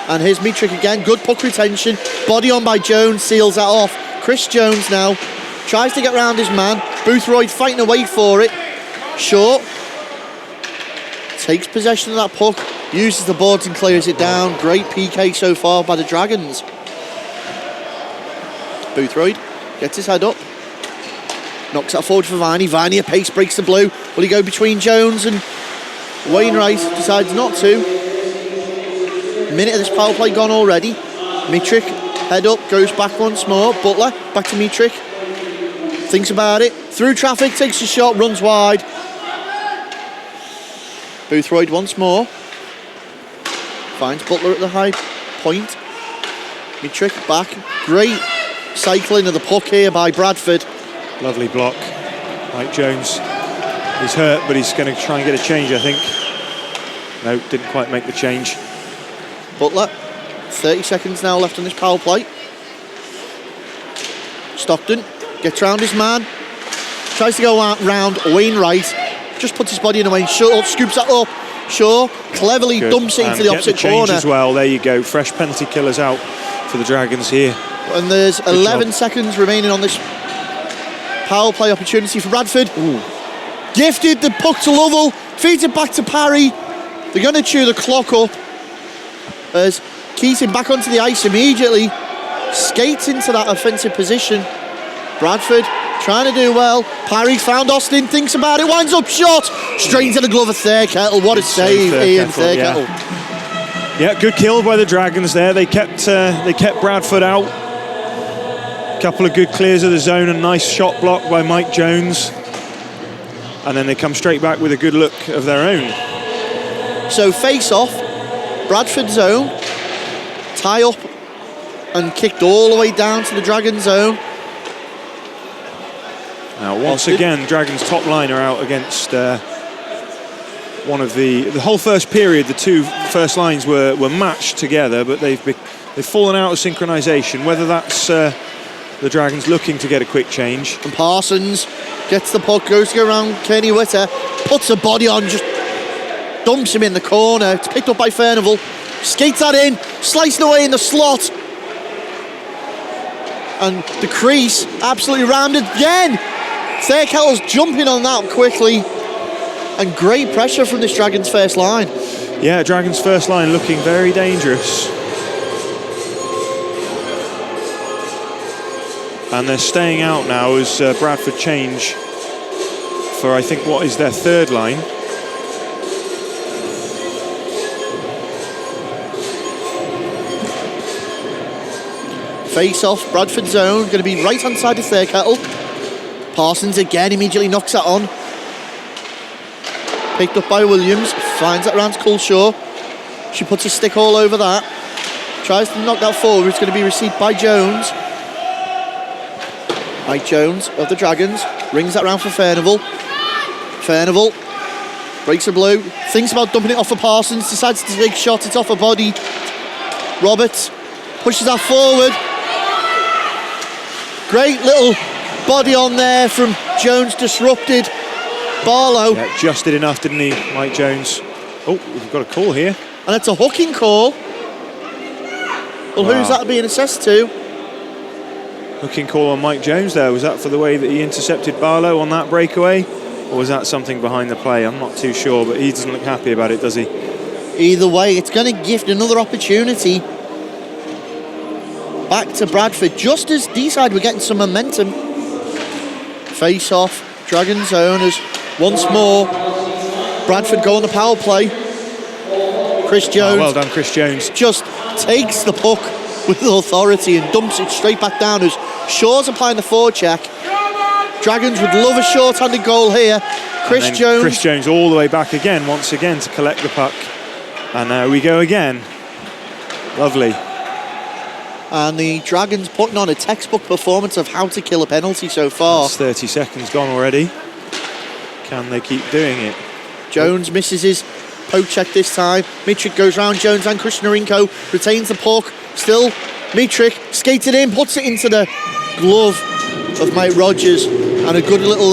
And here's Mietrich again. Good puck retention. Body on by Jones. Seals that off. Chris Jones now tries to get round his man. Boothroyd fighting away for it. Shaw takes possession of that puck, uses the boards and clears it down. Great PK so far by the Dragons. Boothroyd gets his head up, knocks that forward for Viney. Viney at pace breaks the blue. Will he go between Jones and Wainwright? Decides not to. Minute of this power play gone already. Mietrich head up, goes back once more. Butler back to Mietrich. Thinks about it. Through traffic, takes a shot, runs wide. Boothroyd once more. Finds Butler at the high point. Mietrich back. Great cycling of the puck here by Bradford. Lovely block. Mike Jones. He's hurt, but he's going to try and get a change, I think. No, didn't quite make the change. Butler. 30 seconds now left on this power play. Stockton gets round his man. Tries to go round Wainwright. Just puts his body in the way. Shaw scoops that up. Shaw cleverly dumps it into the opposite change corner. As well. There you go. Fresh penalty killers out for the Dragons here. And there's 11 job. seconds remaining on this power play opportunity for Bradford. Gifted the puck to Lovell, feeds it back to Parry. They're going to chew the clock up as Keating back onto the ice immediately, skates into that offensive position. Bradford trying to do well. Parry found Austin, thinks about it, winds up shot, straight into the glove of Thurkettle. What a save, Ian Thurkettle. Yeah, good kill by the Dragons there. They kept Bradford out. Couple of good clears of the zone, a nice shot block by Mike Jones. And then they come straight back with a good look of their own. So face off, Bradford zone, tie up and kicked all the way down to the Dragon zone. Now once again, Dragons top line are out against one of the whole first period. The two first lines were matched together, but they've fallen out of synchronisation. Whether that's the Dragons looking to get a quick change. And Parsons gets the puck, goes to go around Kearney Witter, puts a body on, just dumps him in the corner. It's picked up by Furnival, skates that in, slicing away in the slot. And the crease absolutely rammed again. Thurkettle's jumping on that quickly. And great pressure from this Dragons first line. Yeah, Dragons first line looking very dangerous. And they're staying out now as Bradford change for, I think, what is their third line. Face off, Bradford zone, going to be right hand side of Thurkettle. Parsons again immediately knocks that on. Picked up by Williams, finds it around Culshaw. She puts a stick all over that. Tries to knock that forward, it's going to be received by Jones. Mike Jones of the Dragons rings that round for Furnival. Furnival breaks a blue, thinks about dumping it off for Parsons, decides to take a shot, it's off her body. Roberts pushes that forward. Great little body on there from Jones, disrupted Barlow. Yeah, just did enough, didn't he, Mike Jones? Oh, we've got a call here. And it's a hooking call. Well, Wow. Who's that being assessed to? Hooking call on Mike Jones there. Was that for the way that he intercepted Barlow on that breakaway? Or was that something behind the play? I'm not too sure, but he doesn't look happy about it, does he? Either way, it's going to gift another opportunity back to Bradford, just as D-side were getting some momentum. Face off, Dragons owners once more. Bradford go on the power play. Chris Jones. Oh, well done, Chris Jones. Just takes the puck with authority and dumps it straight back down as Shaw's applying the forecheck. Dragons would love a short-handed goal here. Chris Jones all the way back again, once again, to collect the puck. And there we go again. Lovely. And the Dragons putting on a textbook performance of how to kill a penalty so far. That's 30 seconds gone already. Can they keep doing it? Jones misses his poke check this time. Mitrick goes round Jones and Krishnarenko, retains the puck. Still, Mitrick skates it in, puts it into the glove of Mike Rogers. And a good little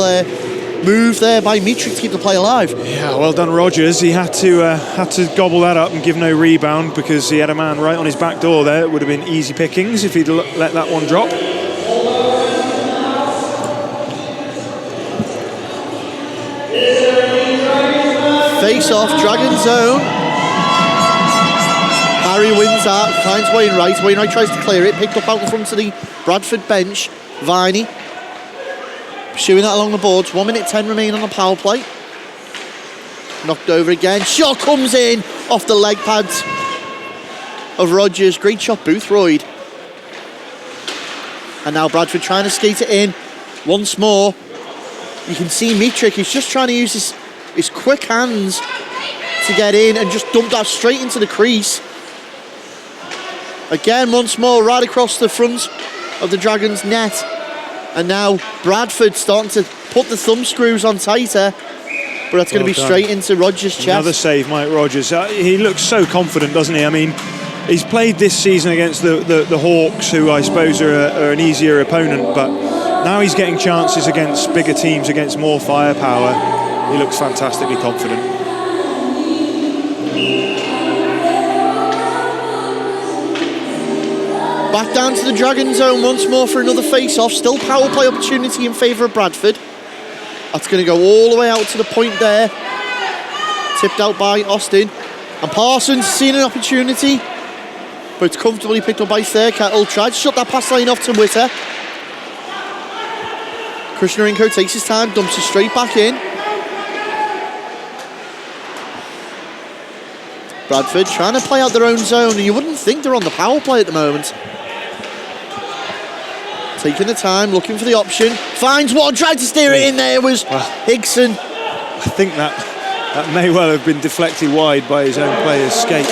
move there by Mitrick to keep the play alive. Yeah, well done, Rogers. He had to gobble that up and give no rebound because he had a man right on his back door there. It would have been easy pickings if he'd let that one drop. Face off, Dragon zone. Harry wins that, finds Wainwright. Wainwright tries to clear it, picked up out in front of the Bradford bench. Viney pursuing that along the boards. 1 minute 10 remain on the power play. Knocked over again. Shot comes in off the leg pads of Rogers. Great shot, Boothroyd. And now Bradford trying to skate it in once more. You can see Mitrick, he's just trying to use his quick hands to get in and just dump that straight into the crease. Again, once more, right across the front of the Dragons' net. And now Bradford starting to put the thumb screws on tighter, but that's going to be straight into Rogers' chest. Another save, Mike Rogers. He looks so confident, doesn't he? I mean, he's played this season against the Hawks, who I suppose are an easier opponent, but now he's getting chances against bigger teams, against more firepower. He looks fantastically confident. Back down to the Dragon zone once more for another face-off. Still power play opportunity in favour of Bradford. That's going to go all the way out to the point there. Tipped out by Austin. And Parsons seen an opportunity, but it's comfortably picked up by Thurkettle. Tried to shut that pass line off to Witter. Krishnarenko takes his time, dumps it straight back in. Bradford trying to play out their own zone, and you wouldn't think they're on the power play at the moment. Taking the time, looking for the option. Finds one, tried to steer it in there, was Higson. I think that may well have been deflected wide by his own player's skate.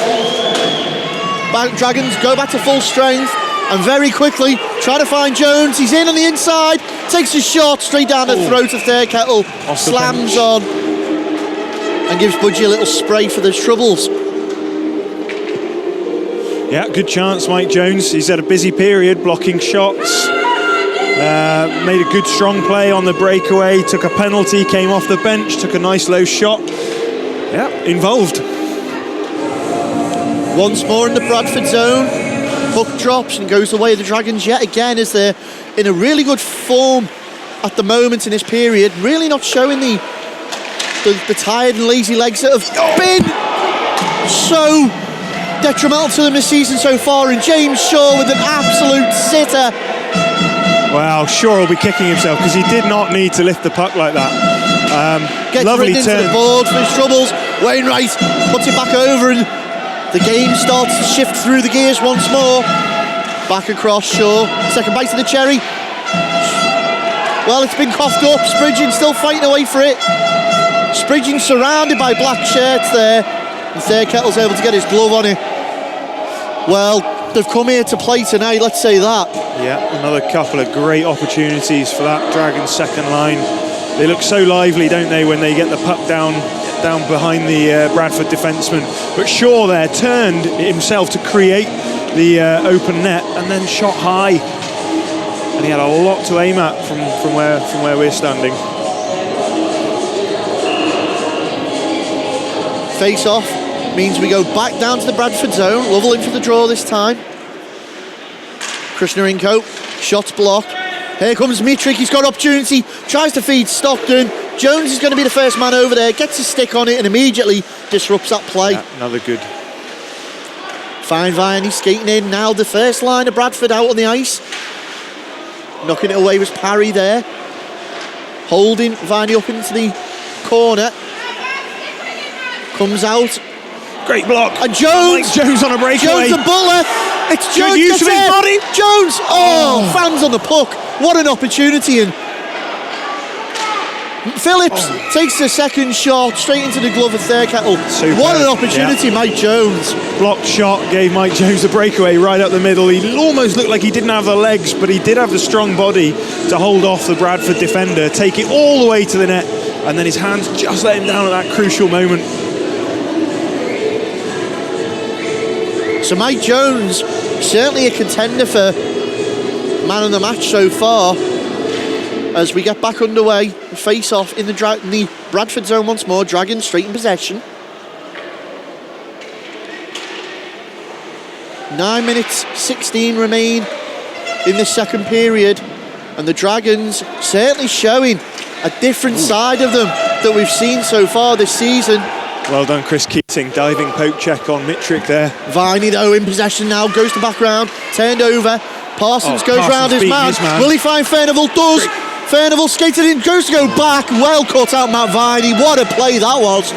Dragons go back to full strength, and very quickly try to find Jones. He's in on the inside, takes a shot straight down the throat of Thurkettle, slams on, and gives Budgie a little spray for the troubles. Yeah, good chance, Mike Jones. He's had a busy period blocking shots. Made a good strong play on the breakaway, took a penalty, came off the bench, took a nice low shot. Yeah, involved. Once more in the Bradford zone. Puck drops and goes the way of the Dragons yet again, as they're in a really good form at the moment in this period. Really not showing the tired and lazy legs that have been so detrimental to them this season so far. And James Shaw with an absolute sitter. Wow, Shaw will be kicking himself because he did not need to lift the puck like that. Gets lovely into turn. the board for his troubles. Wainwright puts it back over, and the game starts to shift through the gears once more. Back across Shaw. Second bite to the cherry. Well, it's been coughed up. Spridgen still fighting away for it. Spridgen surrounded by black shirts there. And Thurkettle's able to get his glove on it. Well, they've come here to play tonight, let's say that. Yeah, another couple of great opportunities for that Dragons second line. They look so lively, don't they, when they get the puck down behind the Bradford defenseman. But Shaw there turned himself to create the open net and then shot high. And he had a lot to aim at from where we're standing. Face off means we go back down to the Bradford zone. Lovell in for the draw this time. Krishnarenko, shots blocked. Here comes Mitrick, he's got opportunity, tries to feed Stockton. Jones is going to be the first man over there, gets his stick on it and immediately disrupts that play. Yeah, another good. Fine Viney skating in, now the first line of Bradford out on the ice. Knocking it away was Parry there. Holding Viney up into the corner. Comes out. Great block. And Jones. Mike Jones on a breakaway. Jones the Butler. It's Jones. Good use of his body. Jones. Oh, fans on the puck. What an opportunity. And Phillips takes the second shot straight into the glove of Thurkettle. Superb. What an opportunity, yeah. Mike Jones. Blocked shot gave Mike Jones the breakaway right up the middle. He almost looked like he didn't have the legs, but he did have the strong body to hold off the Bradford defender, take it all the way to the net, and then his hands just let him down at that crucial moment. So Mike Jones, certainly a contender for man of the match so far. As we get back underway, face off in the Bradford zone once more. Dragons straight in possession. 9 minutes 16 remain in this second period, and the Dragons certainly showing a different side of them that we've seen so far this season. Well done, Chris Keating. Diving poke check on Mitrick there. Viney, though, in possession now. Goes to back round. Turned over. Parsons goes round his man. Will he find Furnival? Does. Great. Furnival skated in. Goes to go back. Well cut out, Matt Viney. What a play that was.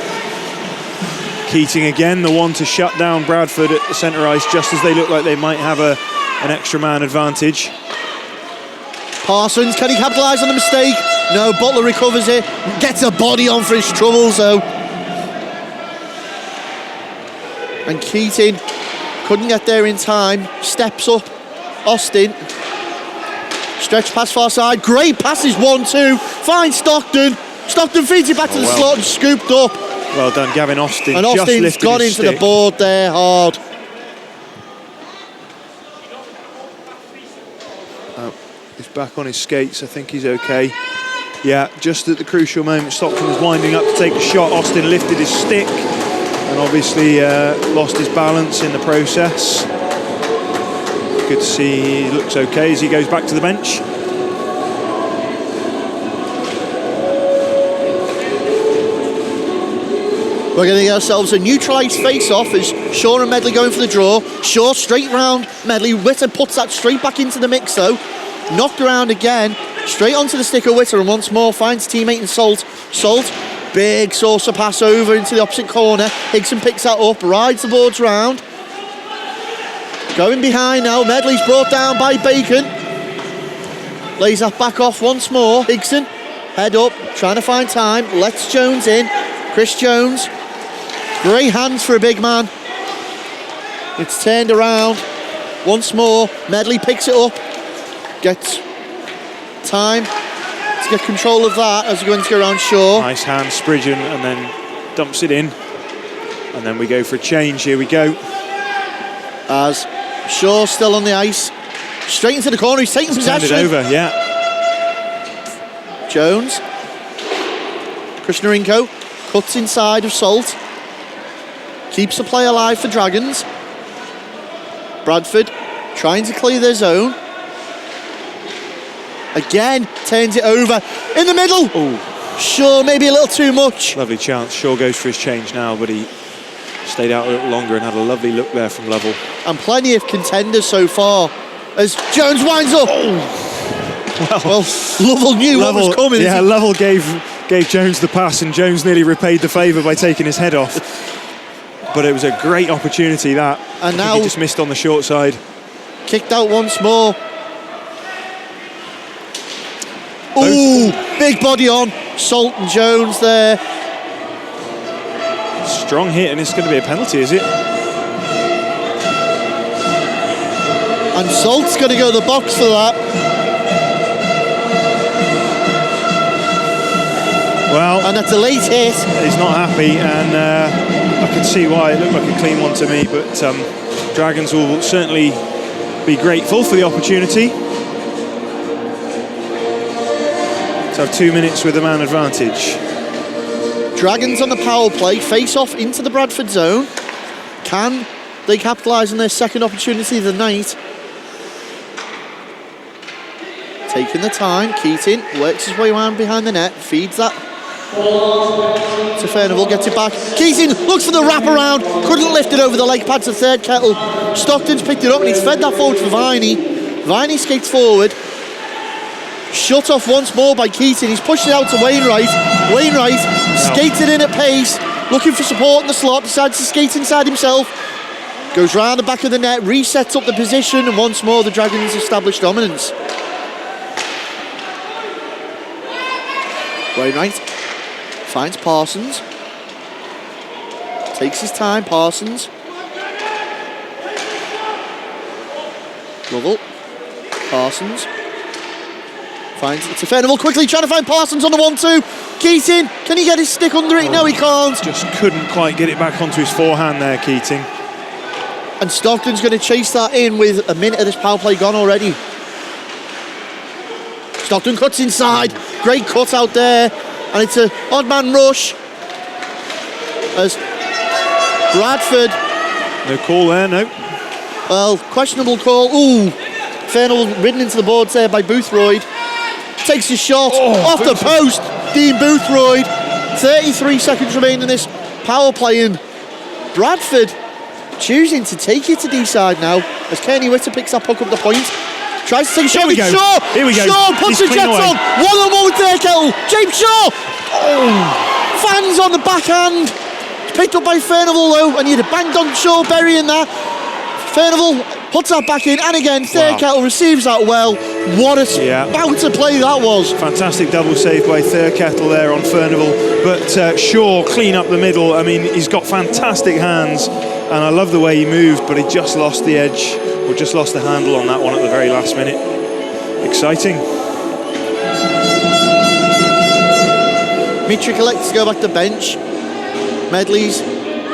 Keating again, the one to shut down Bradford at the centre ice, just as they look like they might have an extra man advantage. Parsons, can he capitalise on the mistake? No, Butler recovers it. Gets a body on for his troubles, though. And Keating couldn't get there in time. Steps up. Austin. Stretch pass far side. Great passes, 1-2. Finds Stockton. Stockton feeds it back to the slot and scooped up. Well done, Gavin Austin. And Austin's gone into the board there hard. He's back on his skates. I think he's okay. Yeah, just at the crucial moment, Stockton was winding up to take a shot. Austin lifted his stick and obviously lost his balance in the process. good to see he looks okay as he goes back to the bench. We're going to get ourselves a neutralised face-off as Shaw and Medley going for the draw. Shaw straight round Medley. Witter puts that straight back into the mix though. Knocked around again. Straight onto the stick of Witter and once more finds teammate in Salt. Salt, big saucer pass over into the opposite corner. Higson picks that up, rides the boards round. Going behind now. Medley's brought down by Bacon. Lays that back off once more. Higson, head up, trying to find time. Lets Jones in. Chris Jones. Great hands for a big man. It's turned around once more. Medley picks it up. Gets time to get control of that as we're going to go around Shaw. Nice hand, Spridgen, and then dumps it in. And then we go for a change. Here we go. As Shaw still on the ice. Straight into the corner. He's taking Turned possession. it over, yeah. Jones. Krishnarenko cuts inside of Salt. Keeps the play alive for Dragons. Bradford trying to clear their zone. Again, turns it over. In the middle. Ooh. Shaw, maybe a little too much. Lovely chance. Shaw goes for his change now, but he stayed out a little longer and had a lovely look there from Lovell. And plenty of contenders so far. As Jones winds up. Well, Lovell knew what was coming. Yeah, Lovell gave Jones the pass, and Jones nearly repaid the favour by taking his head off. But it was a great opportunity, that. And now he just missed on the short side. Kicked out once more. Ooh, big body on. Salt and Jones there. Strong hit, and it's going to be a penalty, is it? And Salt's going to go to the box for that. Well, and that's a late hit. He's not happy, and I can see why. It looked like a clean one to me, but Dragons will certainly be grateful for the opportunity to have 2 minutes with the man advantage. Dragons on the power play, face off into the Bradford zone. Can they capitalise on their second opportunity of the night? Taking the time, Keating works his way around behind the net, feeds that to Furnival, gets it back. Keating looks for the wraparound, couldn't lift it over the leg pads of third kettle. Stockton's picked it up and he's fed that forward for Viney. Viney skates forward. Shut off once more by Keating. He's pushed it out to Wainwright. Wainwright skates it in at pace, looking for support in the slot, decides to skate inside himself. Goes round the back of the net, resets up the position, and once more the Dragons establish dominance. Wainwright finds Parsons. Takes his time, Parsons. Lovell. Parsons. Finds it to Furnival quickly, trying to find Parsons on the 1-2. Keating, can he get his stick under it? No, he can't. Just couldn't quite get it back onto his forehand there, Keating. And Stockton's going to chase that in with a minute of this power play gone already. Stockton cuts inside. Great cut out there. And it's an odd man rush. As Bradford. No call there, no. Well, questionable call. Ooh. Fernal ridden into the boards there by Boothroyd. Takes his shot off the post. Dean Boothroyd. 33 seconds remain in this power play. And Bradford choosing to take it to D-side now as Kearney Witter picks that puck up the point. Tries to take a shot with Shaw. Here we go. Shaw puts the Jets on. 1-on-1 with Fairkettle. James Shaw. Fans on the backhand. Picked up by Furnival though, and he'd have banged on Shaw, burying that. Furnival puts that back in, and again, Fairkettle receives that well. What a bout of play that was. Fantastic double save by Fairkettle there on Furnival. But Shaw clean up the middle. I mean, he's got fantastic hands, and I love the way he moved, but he just lost the edge, or just lost the handle on that one at the very last minute. Exciting. Mitchell elects to go back to the bench. Medley's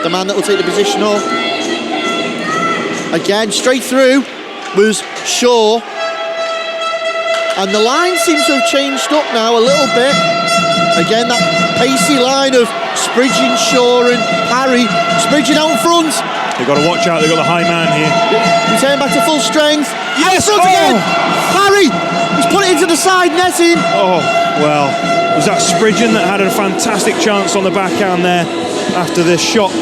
the man that will take the position off. Again, straight through was Shaw. And the line seems to have changed up now a little bit. Again, that pacey line of Spridgen, Shaw and Harry. Spridgen out in front. They've got to watch out, they've got the high man here. Return back to full strength. Yes! Once again, Parry! He's put it into the side netting. Oh, well, was that Spridgen that had a fantastic chance on the backhand there after the shot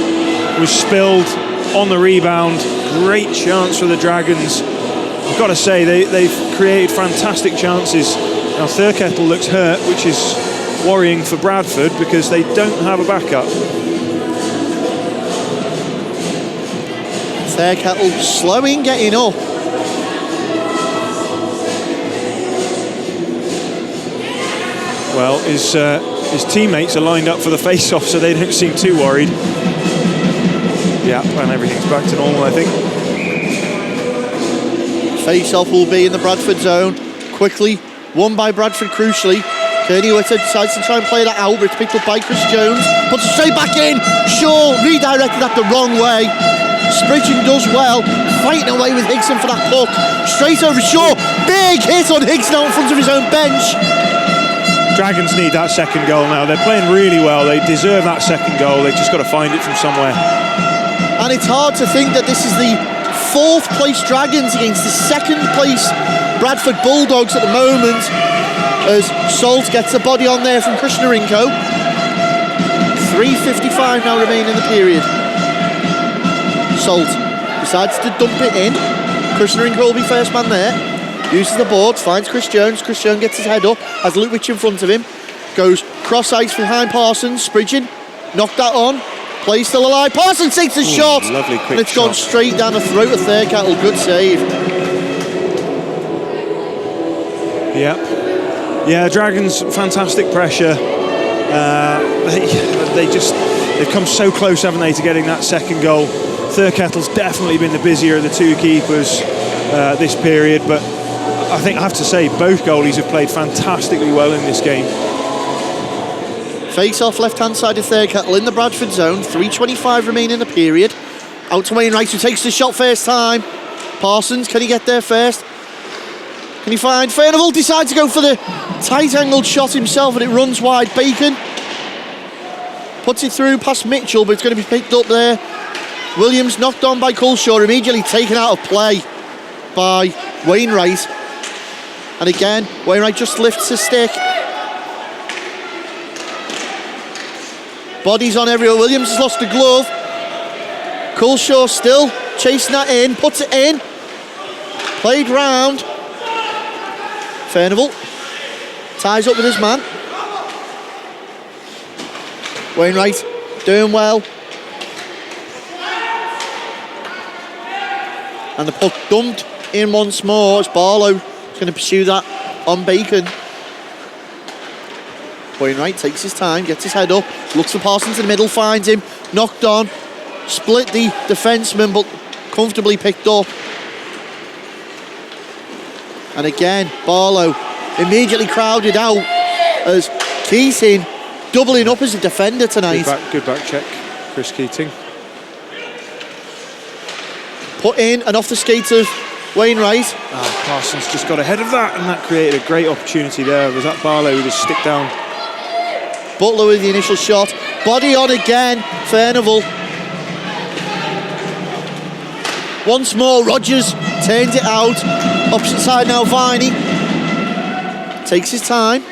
was spilled on the rebound. Great chance for the Dragons. I've got to say, they've created fantastic chances. Now, Thurkettle looks hurt, which is worrying for Bradford because they don't have a backup. Thurkettle slowing, getting up. Well, his teammates are lined up for the face-off, so they don't seem too worried. Yeah, and everything's back to normal, I think. Face-off will be in the Bradford zone. Quickly, won by Bradford crucially. Kearney Witter decides to try and play that out, but it's picked up by Chris Jones. Puts it straight back in. Shaw redirected that the wrong way. Spridgen does well, fighting away with Higson for that puck. Straight over Shaw. Big hit on Higson out in front of his own bench. Dragons need that second goal now. They're playing really well. They deserve that second goal. They've just got to find it from somewhere. And it's hard to think that this is the 4th place Dragons against the 2nd place Bradford Bulldogs at the moment, as Salt gets the body on there from Krishnarenko. 3:55 now remain in the period. Salt decides to dump it in. Krishnarenko will be first man there. Uses the boards, finds Chris Jones. Chris Jones gets his head up, has Lutwich in front of him. Goes cross ice behind Parsons. Spridgen knocked that on. Play still alive. Parsons takes the shot. Lovely quick and it's gone shot. straight down the throat of Thurkettle. Good save. Yeah, Dragons, fantastic pressure. They've come so close, haven't they, to getting that second goal. Thurkettle's definitely been the busier of the two keepers this period, but I think I have to say both goalies have played fantastically well in this game. Face off left hand side of Thurkettle in the Bradford zone. 3:25 remain in the period. Out to Wainwright, who takes the shot first time. Parsons, can he get there first? Can he find Furnival? Decides to go for the tight angled shot himself, and it runs wide. Bacon puts it through past Mitchell, but it's going to be picked up there. Williams knocked on by Culshaw, immediately taken out of play by Wainwright. And again, Wainwright just lifts his stick. Bodies on everywhere. Williams has lost the glove. Culshaw still chasing that in, puts it in. Played round. Furnival ties up with his man. Wainwright doing well. And the puck dumped in once more as Barlow is going to pursue that on Bacon. Wainwright takes his time, gets his head up, looks for Parsons in the middle, finds him, knocked on, split the defenseman but comfortably picked up. And again, Barlow immediately crowded out as Keating doubling up as a defender tonight. Good back check, Chris Keating. Put in and off the skates of Wainwright. Parsons just got ahead of that, and that created a great opportunity there. Was that Barlow with his stick down? Butler with the initial shot. Body on again, Furnival. Once more, Rogers turns it out. Opposite side now, Viney. Takes his time.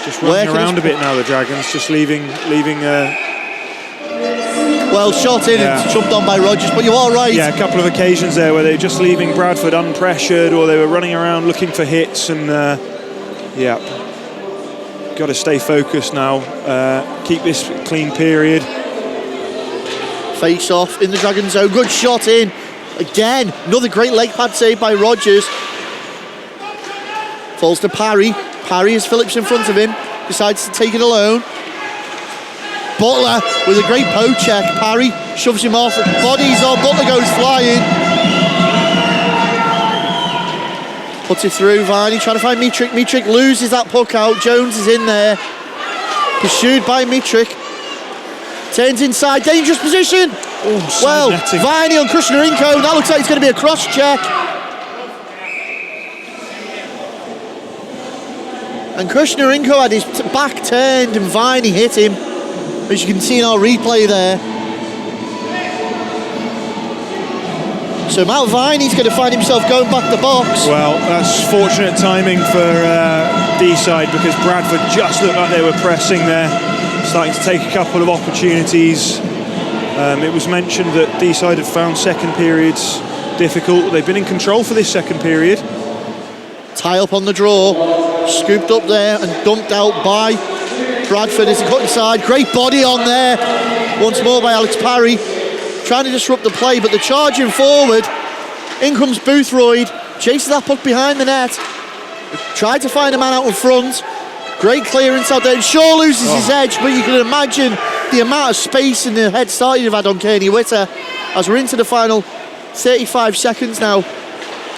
Just running around a bit now, the Dragons, just leaving well, shot in and jumped on by Rogers, but you are right. Yeah, a couple of occasions there where they were just leaving Bradford unpressured, or they were running around looking for hits, and got to stay focused now. Keep this clean period. Face off in the Dragon zone. Good shot in. Again, another great leg pad save by Rogers. Falls to Parry. Parry has Phillips in front of him. Decides to take it alone. Butler with a great poke check. Parry shoves him off. Bodies on. Butler goes flying. Puts it through. Viney trying to find Mitrick. Mitrick loses that puck out. Jones is in there. Pursued by Mitrick. Turns inside. Dangerous position. Well, Viney on Krishnarenko. That looks like it's going to be a cross check. And Krishnarenko had his back turned and Viney hit him, as you can see in our replay there. So Matt Viney's going to find himself going back the box. Well, that's fortunate timing for D-side, because Bradford just looked like they were pressing there, starting to take a couple of opportunities. It was mentioned that D-side had found second periods difficult. They've been in control for this second period. Tie up on the draw, scooped up there and dumped out by Bradford as he cut inside. Great body on there, once more by Alex Parry, trying to disrupt the play, but the charging forward. In comes Boothroyd, chases that puck behind the net, tried to find a man out in front. Great clearance out there. Shaw loses his edge, but you can imagine the amount of space and the head start you've had on Kearney Witter as we're into the final 35 seconds now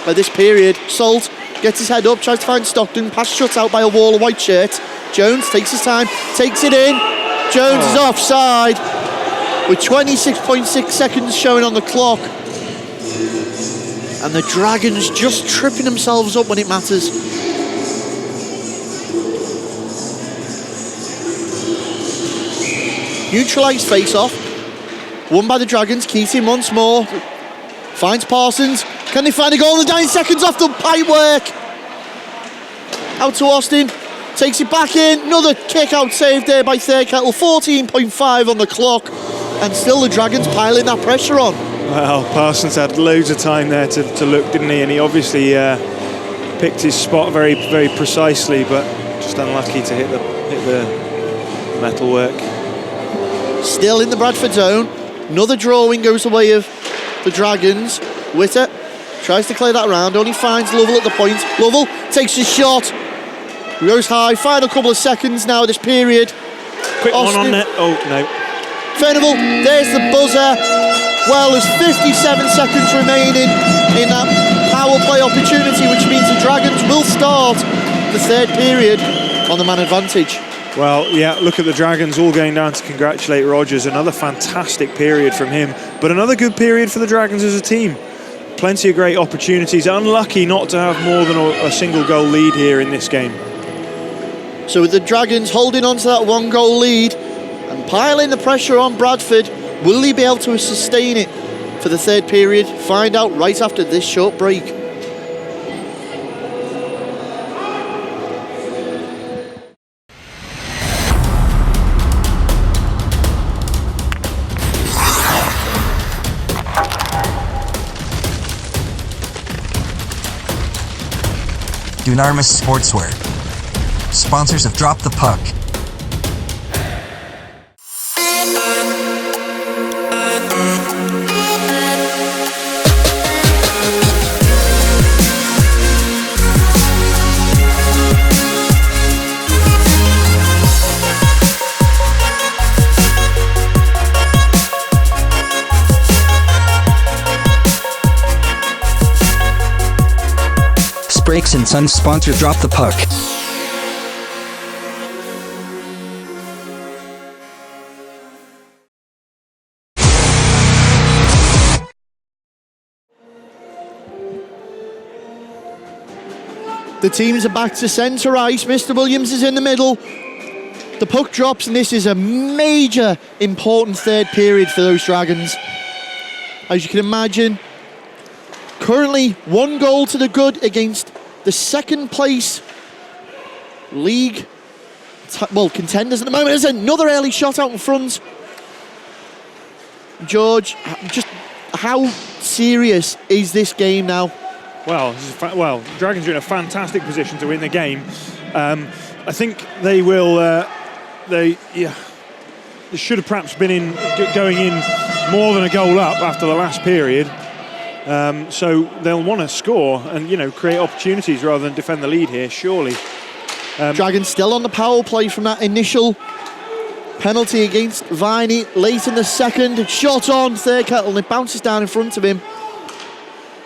of this period. Salt gets his head up, tries to find Stockton, pass shut out by a wall of white shirt. Jones takes his time, takes it in. Jones is offside with 26.6 seconds showing on the clock. And the Dragons just tripping themselves up when it matters. Neutralised face-off. Won by the Dragons. Keating once more. Finds Parsons. Can they find a goal in the 9 seconds off the pipe work? Out to Austin. Takes it back in. Another kick-out save there by Thirkettle. 14.5 on the clock. And still the Dragons piling that pressure on. Well, Parsons had loads of time there to look, didn't he? And he obviously picked his spot very, very precisely, but just unlucky to hit the metalwork. Still in the Bradford zone. Another drawing goes the way of the Dragons. Witter tries to clear that round, only finds Lovell at the point. Lovell takes his shot, goes high. Final couple of seconds now of this period. Quick Austin. One on net. Oh, no. Furnival, there's the buzzer. Well, there's 57 seconds remaining in that power play opportunity, which means the Dragons will start the third period on the man advantage. Well, yeah, look at the Dragons all going down to congratulate Rogers. Another fantastic period from him, but another good period for the Dragons as a team. Plenty of great opportunities. Unlucky not to have more than a single goal lead here in this game. So with the Dragons holding on to that 1 goal lead and piling the pressure on Bradford, will he be able to sustain it for the third period? Find out right after this short break. Dunarmus Sportswear, sponsors of Drop the Puck. Brakes and Sons sponsor Drop the Puck. The teams are back to centre ice. Mr. Williams is in the middle. The puck drops, and this is a major important third period for those Dragons. As you can imagine, currently 1 goal to the good against the second place league contenders at the moment. There's another early shot out in front. George, just how serious is this game now? Well, Dragons are in a fantastic position to win the game. I think they will. They should have perhaps been going in more than a goal up after the last period. So they'll want to score and create opportunities rather than defend the lead here, surely. Dragons still on the power play from that initial penalty against Viney late in the second. Shot on Thirkettle and it bounces down in front of him.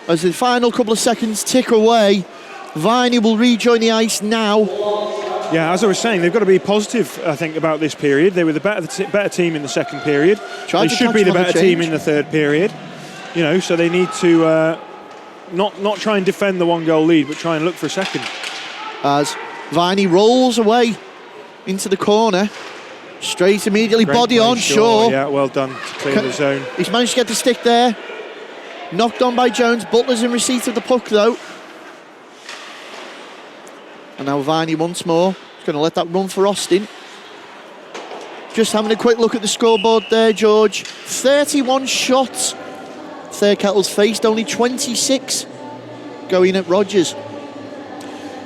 As the final couple of seconds tick away, Viney will rejoin the ice now. Yeah, as I was saying, they've got to be positive, I think, about this period. They were the better team in the second period. They should be the better team in the third period. So they need to not try and defend the 1 goal lead, but try and look for a second. As Viney rolls away into the corner, straight immediately, great body play, on Shaw. Yeah, well done to clear the zone. He's managed to get the stick there. Knocked on by Jones. Butler's in receipt of the puck though. And now Viney once more. He's going to let that run for Austin. Just having a quick look at the scoreboard there, George. 31 shots. Third Kettle's faced, only 26 going at Rogers.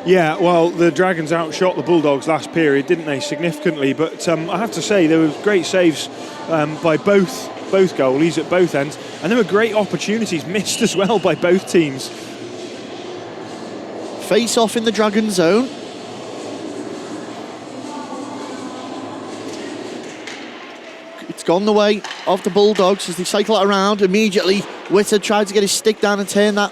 Yeah, well, the Dragons outshot the Bulldogs last period, didn't they, significantly? But I have to say, there were great saves by both goalies at both ends. And there were great opportunities missed as well by both teams. Face off in the Dragon zone. It's gone the way of the Bulldogs as they cycle it around. Immediately, Witter tried to get his stick down and turn that.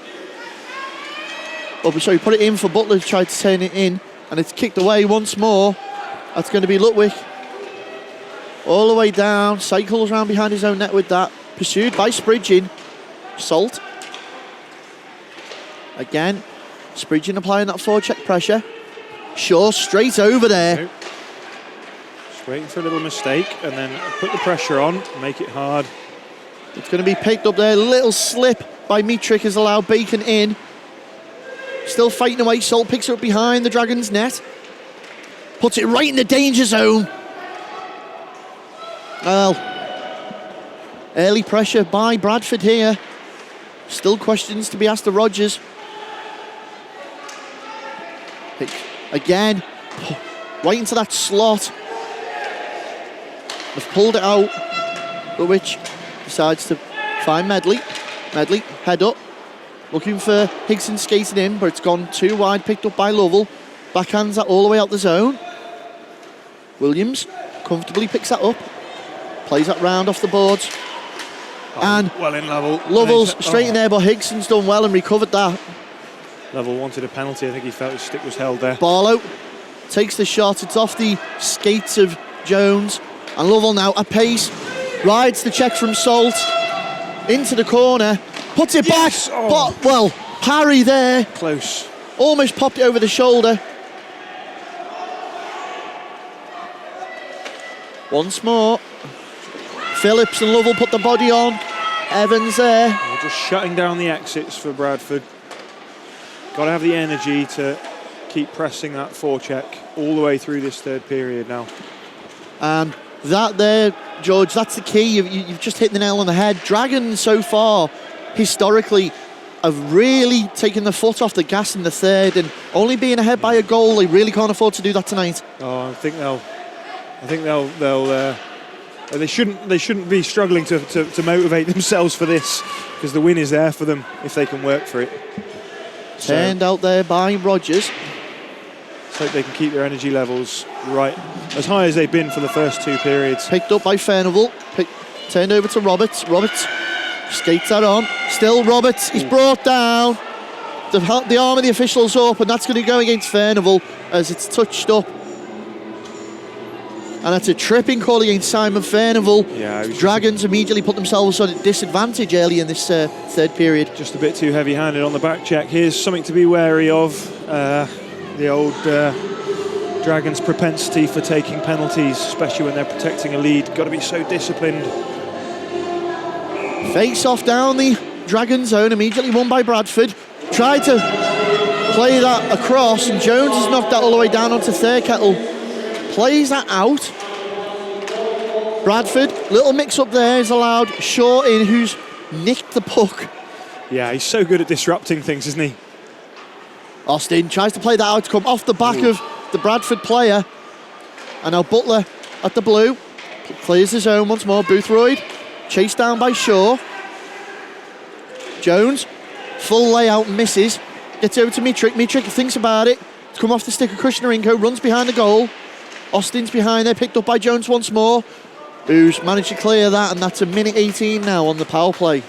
Oh, sorry, put it in for Butler to try to turn it in. And it's kicked away once more. That's going to be Lutwick. All the way down, cycles around behind his own net with that. Pursued by Spridgen. Salt. Again, Spridgen applying that forecheck pressure. Shaw straight over there. Just waiting for a little mistake and then put the pressure on, make it hard. It's going to be picked up there. Little slip by Mitrick has allowed Bacon in. Still fighting away. Salt picks it up behind the Dragons' net. Puts it right in the danger zone. Well, early pressure by Bradford here. Still questions to be asked of Rogers. Again, right into that slot. They've pulled it out, but which decides to find Medley. Medley, head up. Looking for Higson skating in, but it's gone too wide, picked up by Lovell. Backhands that all the way out the zone. Williams comfortably picks that up. Plays that round off the boards. And well in Lovell. Lovell's straight in there, but Higson's done well and recovered that. Lovell wanted a penalty. I think he felt his stick was held there. Barlow takes the shot. It's off the skates of Jones. And Lovell now at pace. Rides the check from Salt. Into the corner. Puts it back. Oh. But, well, parry there. Close. Almost popped it over the shoulder. Once more. Phillips and Lovell put the body on. Evans there. We're just shutting down the exits for Bradford. Got to have the energy to keep pressing that forecheck all the way through this third period now. And that there, George, that's the key. You've just hit the nail on the head. Dragons so far, historically, have really taken the foot off the gas in the third, and only being ahead by a goal, they really can't afford to do that tonight. Oh, I think they shouldn't be struggling to motivate themselves for this, because the win is there for them if they can work for it. Turned out there by Rogers. So they can keep their energy levels right as high as they've been for the first two periods. Picked up by Furnival. Turned over to Roberts. Roberts skates that on. Still Roberts. He's brought down. The arm of the official's up, and that's going to go against Furnival as it's touched up. And that's a tripping call against Simon Furnival. Yeah, Dragons immediately put themselves at a disadvantage early in this third period. Just a bit too heavy-handed on the back check. Here's something to be wary of. The old Dragons' propensity for taking penalties, especially when they're protecting a lead. Got to be so disciplined. Face off down the Dragon zone, immediately won by Bradford. Tried to play that across, and Jones has knocked that all the way down onto Third Kettle. Plays that out. Bradford, little mix-up there, is allowed Shaw in, who's nicked the puck. Yeah, he's so good at disrupting things, isn't he? Austin tries to play that out to come off the back of the Bradford player. And now Butler at the blue. Clears his own once more. Boothroyd chased down by Shaw. Jones, full layout, misses. Gets over to Mitrick. Mitrick thinks about it. It's come off the stick of Krishnarenko, runs behind the goal. Austin's behind there, picked up by Jones once more, who's managed to clear that, and that's a minute 18 now on the power play.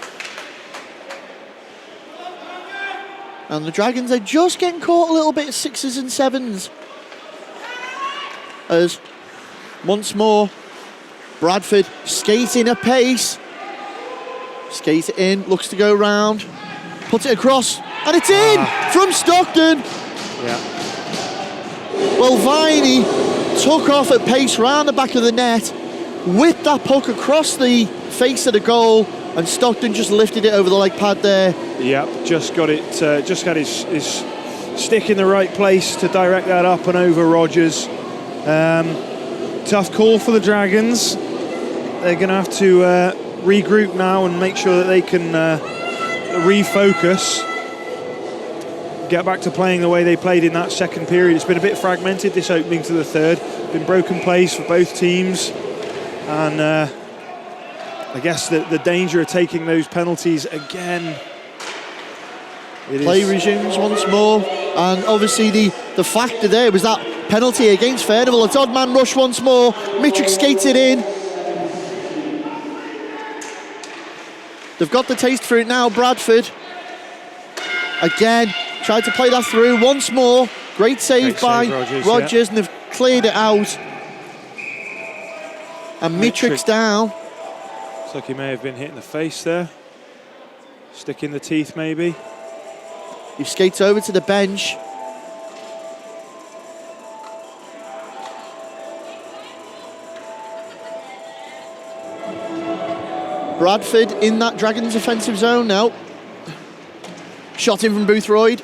And the Dragons are just getting caught a little bit at 6s and 7s. As once more, Bradford skating a pace. Skates it in, looks to go round, puts it across, and it's in from Stockton. Yeah. Well, Viney took off at pace round the back of the net, whipped that puck across the face of the goal, And Stockton just lifted it over the leg pad there. Yep, just got it. Just had his stick in the right place to direct that up and over Rodgers. Tough call for the Dragons. They're going to have to regroup now and make sure that they can refocus, get back to playing the way they played in that second period. It's been a bit fragmented this opening to the third. Been broken plays for both teams, and I guess the danger of taking those penalties again. Play resumes once more, and obviously the factor there was that penalty against Furnival. It's odd man rush once more. Mitrick skates it in. They've got the taste for it now, Bradford. Again, tried to play that through once more. Great save by Rodgers, and they've cleared it out. And Mitrick's down. Looks like he may have been hit in the face there. Stick in the teeth, maybe. He skates over to the bench. Bradford in that Dragons offensive zone now. Shot in from Boothroyd.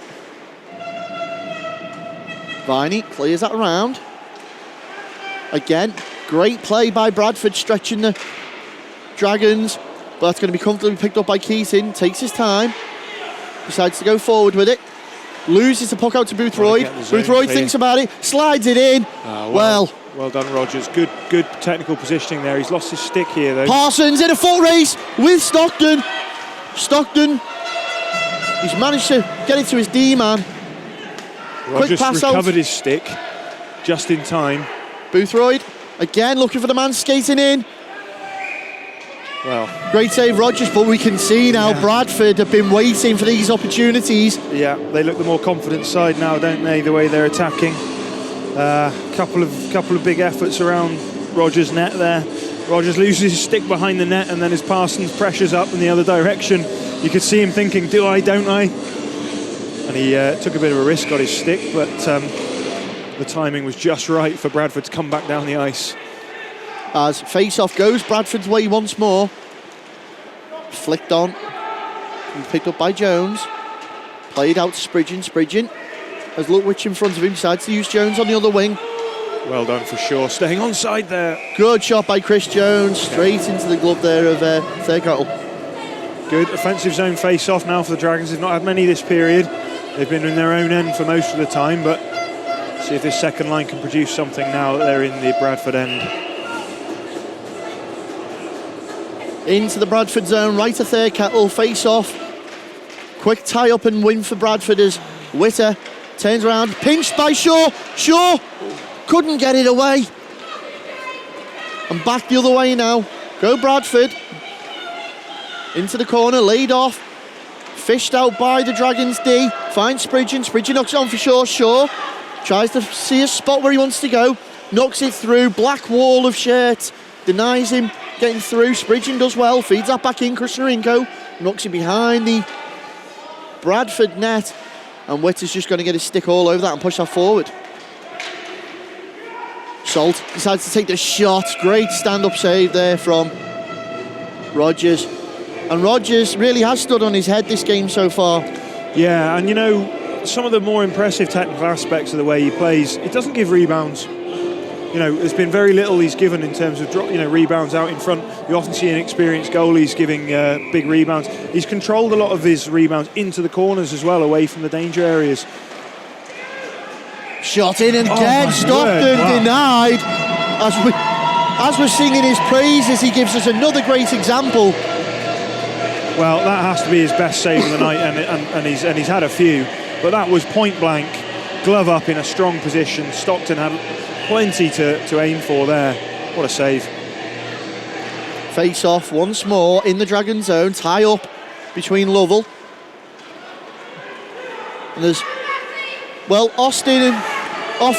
Viney clears that around. Again, great play by Bradford, stretching the Dragons, but that's going to be comfortably picked up by Keating. Takes his time. Decides to go forward with it. Loses the puck out to Boothroyd. Boothroyd thinks about it, slides it in. Well done, Rodgers. Good technical positioning there. He's lost his stick here, though. Parsons in a foot race with Stockton. Stockton, he's managed to get it to his D-man. Rodgers pass recovered out. his stick just in time. Boothroyd, again looking for the man skating in. Well, great save, Rodgers, but we can see now Bradford have been waiting for these opportunities. Yeah, they look the more confident side now, don't they, the way they're attacking. Couple of big efforts around Rodgers' net there. Rodgers loses his stick behind the net, and then as Parsons pressures up in the other direction, you could see him thinking, do I, don't I? And he took a bit of a risk, got his stick, but the timing was just right for Bradford to come back down the ice. As face-off goes Bradford's way once more. Flicked on. Picked up by Jones. Played out to Spridgen. Spridgen has Lutwich in front of him. Decides to use Jones on the other wing. Well done for sure. Staying onside there. Good shot by Chris Jones. Straight into the glove there of Thurgottle. Good offensive zone face-off now for the Dragons. They've not had many this period. They've been in their own end for most of the time, but see if this second line can produce something now that they're in the Bradford end. Into the Bradford zone, right to Thurkettle, face off. Quick tie up and win for Bradford as Witter turns around, pinched by Shaw. Shaw couldn't get it away. And back the other way now. Go Bradford. Into the corner, laid off. Fished out by the Dragons D. Finds Spridgen. Spridgen knocks it on for Shaw. Shaw tries to see a spot where he wants to go. Knocks it through. Black wall of shirt. Denies him getting through. Spridgen does well. Feeds that back in. Krishnarenko knocks it behind the Bradford net. And Witter's just going to get his stick all over that and push that forward. Salt decides to take the shot. Great stand-up save there from Rodgers. And Rodgers really has stood on his head this game so far. Yeah, and you know, some of the more impressive technical aspects of the way he plays, it doesn't give rebounds. You know, there's been very little he's given in terms of rebounds out in front. You often see inexperienced goalies giving big rebounds. He's controlled a lot of his rebounds into the corners as well, away from the danger areas. Shot in again, Stockton denied. As we're singing his praises, he gives us another great example. Well, that has to be his best save of the night, and he's had a few, but that was point blank, glove up in a strong position. Stockton had plenty to aim for there. What a save. Face off once more in the Dragon zone, tie up between Lovell. And there's, well, Austin and off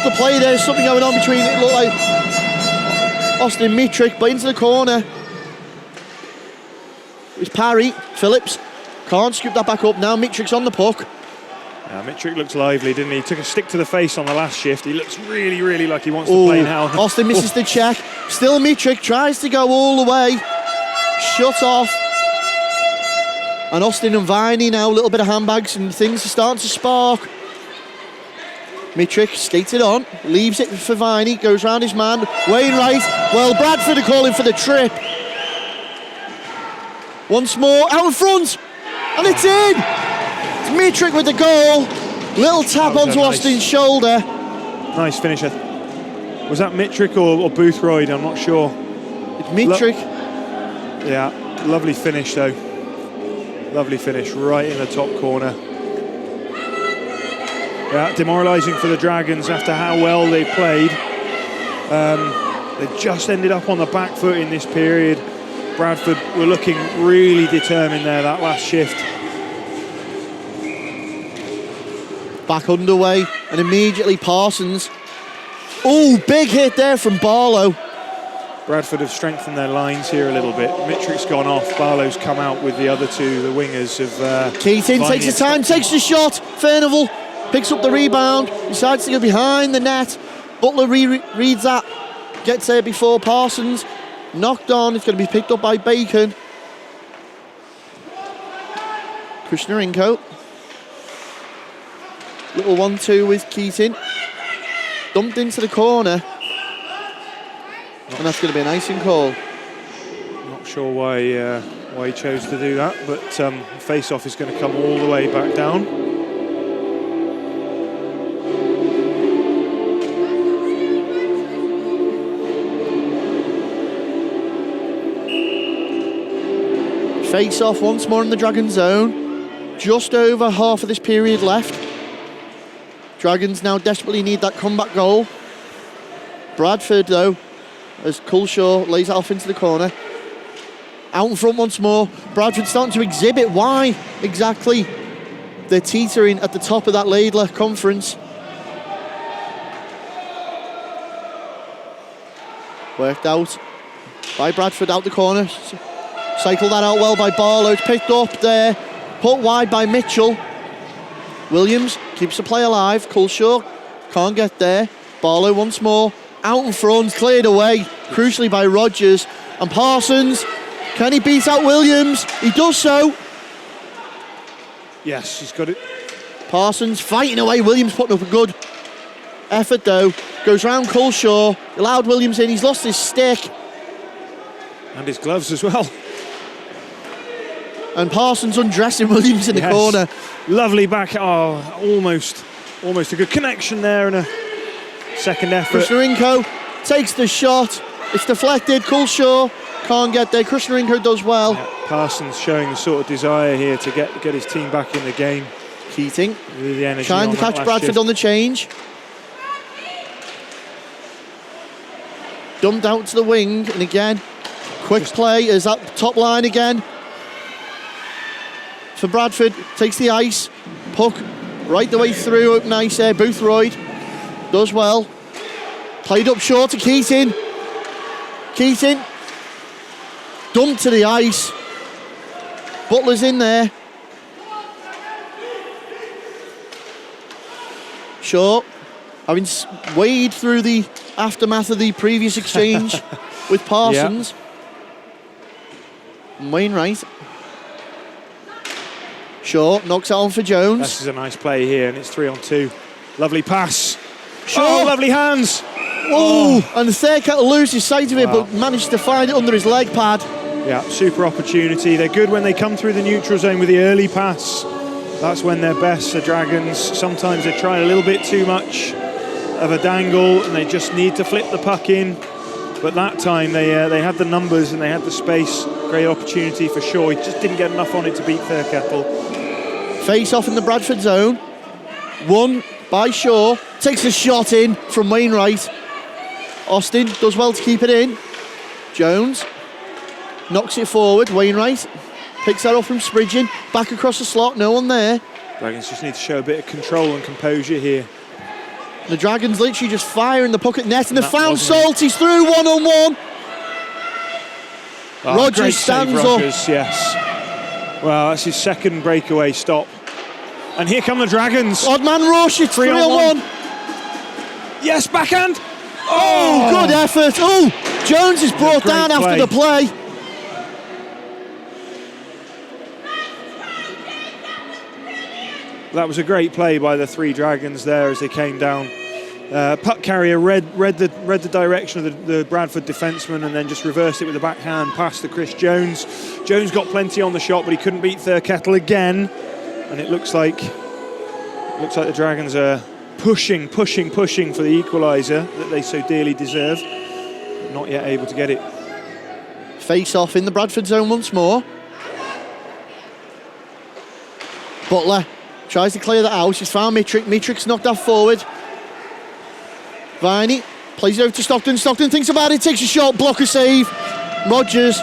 the play, there's something going on between, it looked like Austin and Mitrick, but into the corner. It's Parry, Phillips, can't scoop that back up now. Mitrick's on the puck. Mitrick looks lively, didn't he? He took a stick to the face on the last shift. He looks really, really like he wants to play now. Austin misses the check. Still Mitrick tries to go all the way. Shut off And Austin and Viney now, a little bit of handbags and things are starting to spark. Mitrick skated on, leaves it for Viney, goes round his man. Wainwright, well, Bradford are calling for the trip. Once more, out in front, and it's in! It's Mitrick with the goal. Little tap onto Austin's shoulder. Nice finish. Was that Mitrick or Boothroyd? I'm not sure. It's Mitrick. Yeah, lovely finish though. Lovely finish, right in the top corner. Yeah, demoralising for the Dragons after how well they played. They just ended up on the back foot in this period. Bradford were looking really determined there, that last shift. Back underway, and immediately Parsons. Oh, big hit there from Barlow. Bradford have strengthened their lines here a little bit. Mitrick's gone off, Barlow's come out with the other two, the wingers of... Keating takes his time, takes the shot. Furnival picks up the rebound, decides to go behind the net. Butler reads that, gets there before Parsons. Knocked on, it's going to be picked up by Bacon. Krishnarenko. Little 1-2 with Keating. Dumped into the corner. And that's going to be an icing call. Not sure why he chose to do that, but face-off is going to come all the way back down. Face-off once more in the Dragon zone. Just over half of this period left. Dragons now desperately need that comeback goal. Bradford, though, as Culshaw lays it off into the corner. Out in front once more. Bradford starting to exhibit why exactly they're teetering at the top of that Laidler conference. Worked out by Bradford out the corner. Cycled that out well by Barlow. It's picked up there. Put wide by Mitchell. Williams keeps the play alive. Culshaw can't get there. Barlow once more. Out in front, cleared away, crucially by Rogers. And Parsons, can he beat out Williams? He does so. Yes, he's got it. Parsons fighting away. Williams putting up a good effort though. Goes round Culshaw, allowed Williams in. He's lost his stick. And his gloves as well. And Parsons undressing Williams in the corner. Lovely back. Oh, almost a good connection there and a second effort. Krishnarenko takes the shot. It's deflected. Culshaw can't get there. Krishnarenko does well. Yeah, Parsons showing the sort of desire here to get his team back in the game. Keating With the energy trying on to that catch last Bradford shift. on the change. Dumped out to the wing, and again, quick play is that top line again. For Bradford, takes the ice. Puck right the way through, up nice there. Boothroyd does well. Played up short to Keating. Keating dumped to the ice. Butler's in there. Shaw, having waded through the aftermath of the previous exchange with Parsons. And Wainwright. Shaw knocks it on for Jones. This is a nice play here, and it's 3-on-2. Lovely pass. Shaw. Oh, lovely hands. Oh, and the Thurcat loses sight of it, but managed to find it under his leg pad. Yeah, super opportunity. They're good when they come through the neutral zone with the early pass. That's when they're best, the Dragons. Sometimes they try a little bit too much of a dangle, and they just need to flip the puck in. But that time they had the numbers and they had the space. Great opportunity for Shaw. He just didn't get enough on it to beat Thurkettle. Face off in the Bradford zone. Won by Shaw. Takes a shot in from Wainwright. Austin does well to keep it in. Jones knocks it forward. Wainwright picks that up from Spridgen. Back across the slot. No one there. Dragons just need to show a bit of control and composure here. The Dragons literally just firing the puck at net, and they That found wasn't it. Salt. He's through one-on-one. Rogers Great save, stands Rogers, yes. Well, that's his second breakaway stop. And here come the Dragons. Odd man rush. It's 3-on-1. Yes, backhand. Oh, good effort. Oh, Jones is brought Great down after play. the play. That was a great play by the three Dragons there as they came down. Puck carrier read the direction of the Bradford defenseman and then just reversed it with the backhand pass to Chris Jones. Jones got plenty on the shot, but he couldn't beat Thurkettle again. And it looks like the Dragons are pushing for the equaliser that they so dearly deserve. But not yet able to get it. Face off in the Bradford zone once more. Butler tries to clear that out. He's found Mitrick. Mitrick's knocked that forward. Viney plays it over to Stockton. Stockton thinks about it, takes a shot, blocker save. Rogers.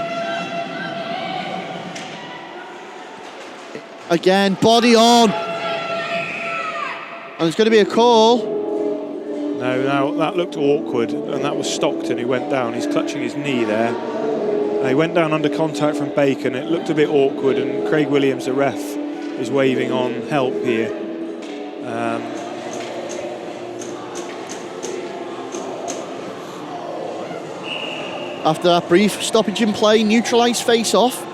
Again, body on. And there's going to be a call. No, that looked awkward, and that was Stockton who went down. He's clutching his knee there. He went down under contact from Bacon. It looked a bit awkward, and Craig Williams, the ref, is waving on help here. After that brief stoppage in play, neutralised face-off.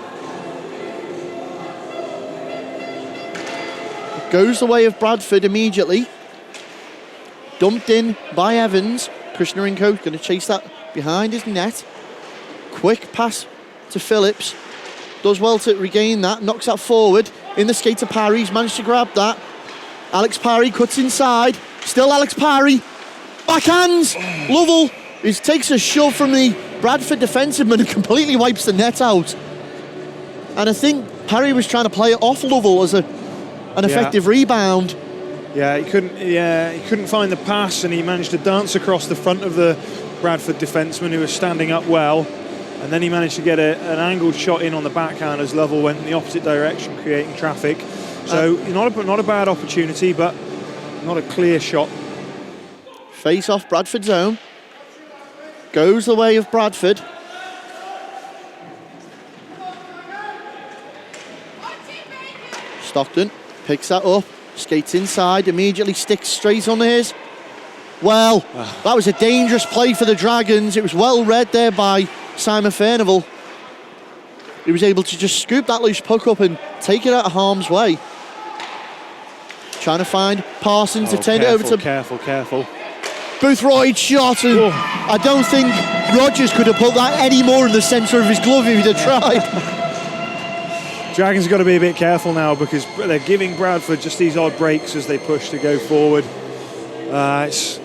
Goes the way of Bradford immediately. Dumped in by Evans. Krishnarenko going to chase that behind his net. Quick pass to Phillips. Does well to regain that. Knocks that forward. In the skate to Parry. He's managed to grab that. Alex Parry cuts inside. Still Alex Parry. Backhands. Lovell takes a shove from the Bradford defensiveman and completely wipes the net out. And I think Parry was trying to play it off Lovell as an effective rebound. Yeah, he couldn't find the pass, and he managed to dance across the front of the Bradford defenseman who was standing up well, and then he managed to get an angled shot in on the backhand as Lovell went in the opposite direction, creating traffic. So not a bad opportunity, but not a clear shot. Face off Bradford zone. Goes the way of Bradford. Stockton picks that up, skates inside, immediately sticks straight on his. Well, that was a dangerous play for the Dragons. It was well read there by Simon Furnival. He was able to just scoop that loose puck up and take it out of harm's way. Trying to find Parsons to turn it over to... Careful. Boothroyd shot, and I don't think Rogers could have put that any more in the centre of his glove if he'd have tried. Dragons have got to be a bit careful now because they're giving Bradford just these odd breaks as they push to go forward. It's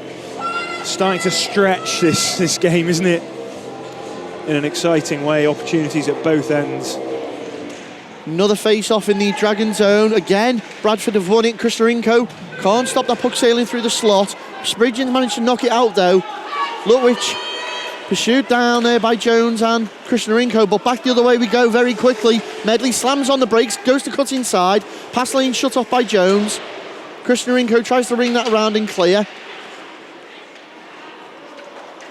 starting to stretch this game, isn't it? In an exciting way, opportunities at both ends. Another face-off in the Dragon zone. Again, Bradford have won it. Krishnarenko can't stop that puck sailing through the slot. Spridgen managed to knock it out though. Lutwich pursued down there by Jones and Krishnarenko, but back the other way we go very quickly. Medley slams on the brakes, goes to cut inside. Pass lane shut off by Jones. Krishnarenko tries to ring that around and clear.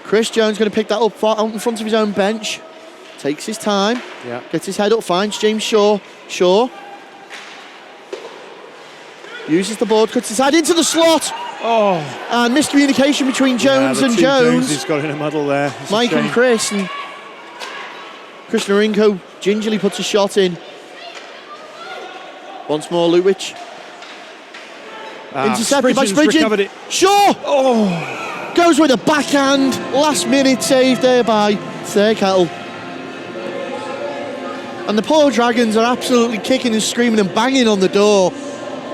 Chris Jones going to pick that up out in front of his own bench. Takes his time, gets his head up, finds James Shaw. Shaw uses the board, cuts his head into the slot. And miscommunication between Jones and Jones. He's got in a muddle there. Mike and Chris, and Krishnarenko gingerly puts a shot in. Once more, Lutwich. Intercepted by Spridgen. Shaw! Goes with a backhand. Last minute save there by Thurkettle. And the poor Dragons are absolutely kicking and screaming and banging on the door.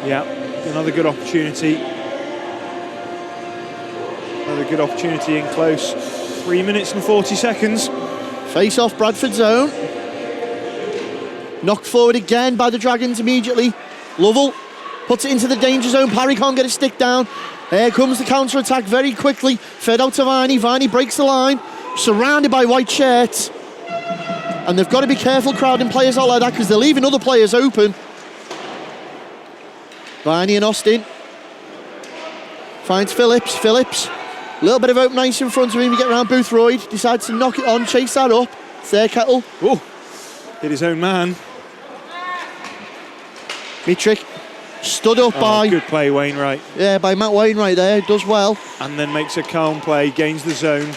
Yeah, another good opportunity. Another good opportunity in close. 3 minutes and 40 seconds. Face off Bradford zone. Knocked forward again by the Dragons immediately. Lovell puts it into the danger zone. Parry can't get a stick down. Here comes the counter-attack very quickly. Fed out to Viney. Viney breaks the line. Surrounded by white shirts. And they've got to be careful crowding players out like that because they're leaving other players open. Viney and Austin. Finds Phillips. Phillips. A little bit of open ice in front of him. You get around Boothroyd. Decides to knock it on. Chase that up. Thurkettle. Hit his own man. Mitrick. Stood up by... Good play, Wainwright. Yeah, by Matt Wainwright there. Does well. And then makes a calm play. Gains the zone.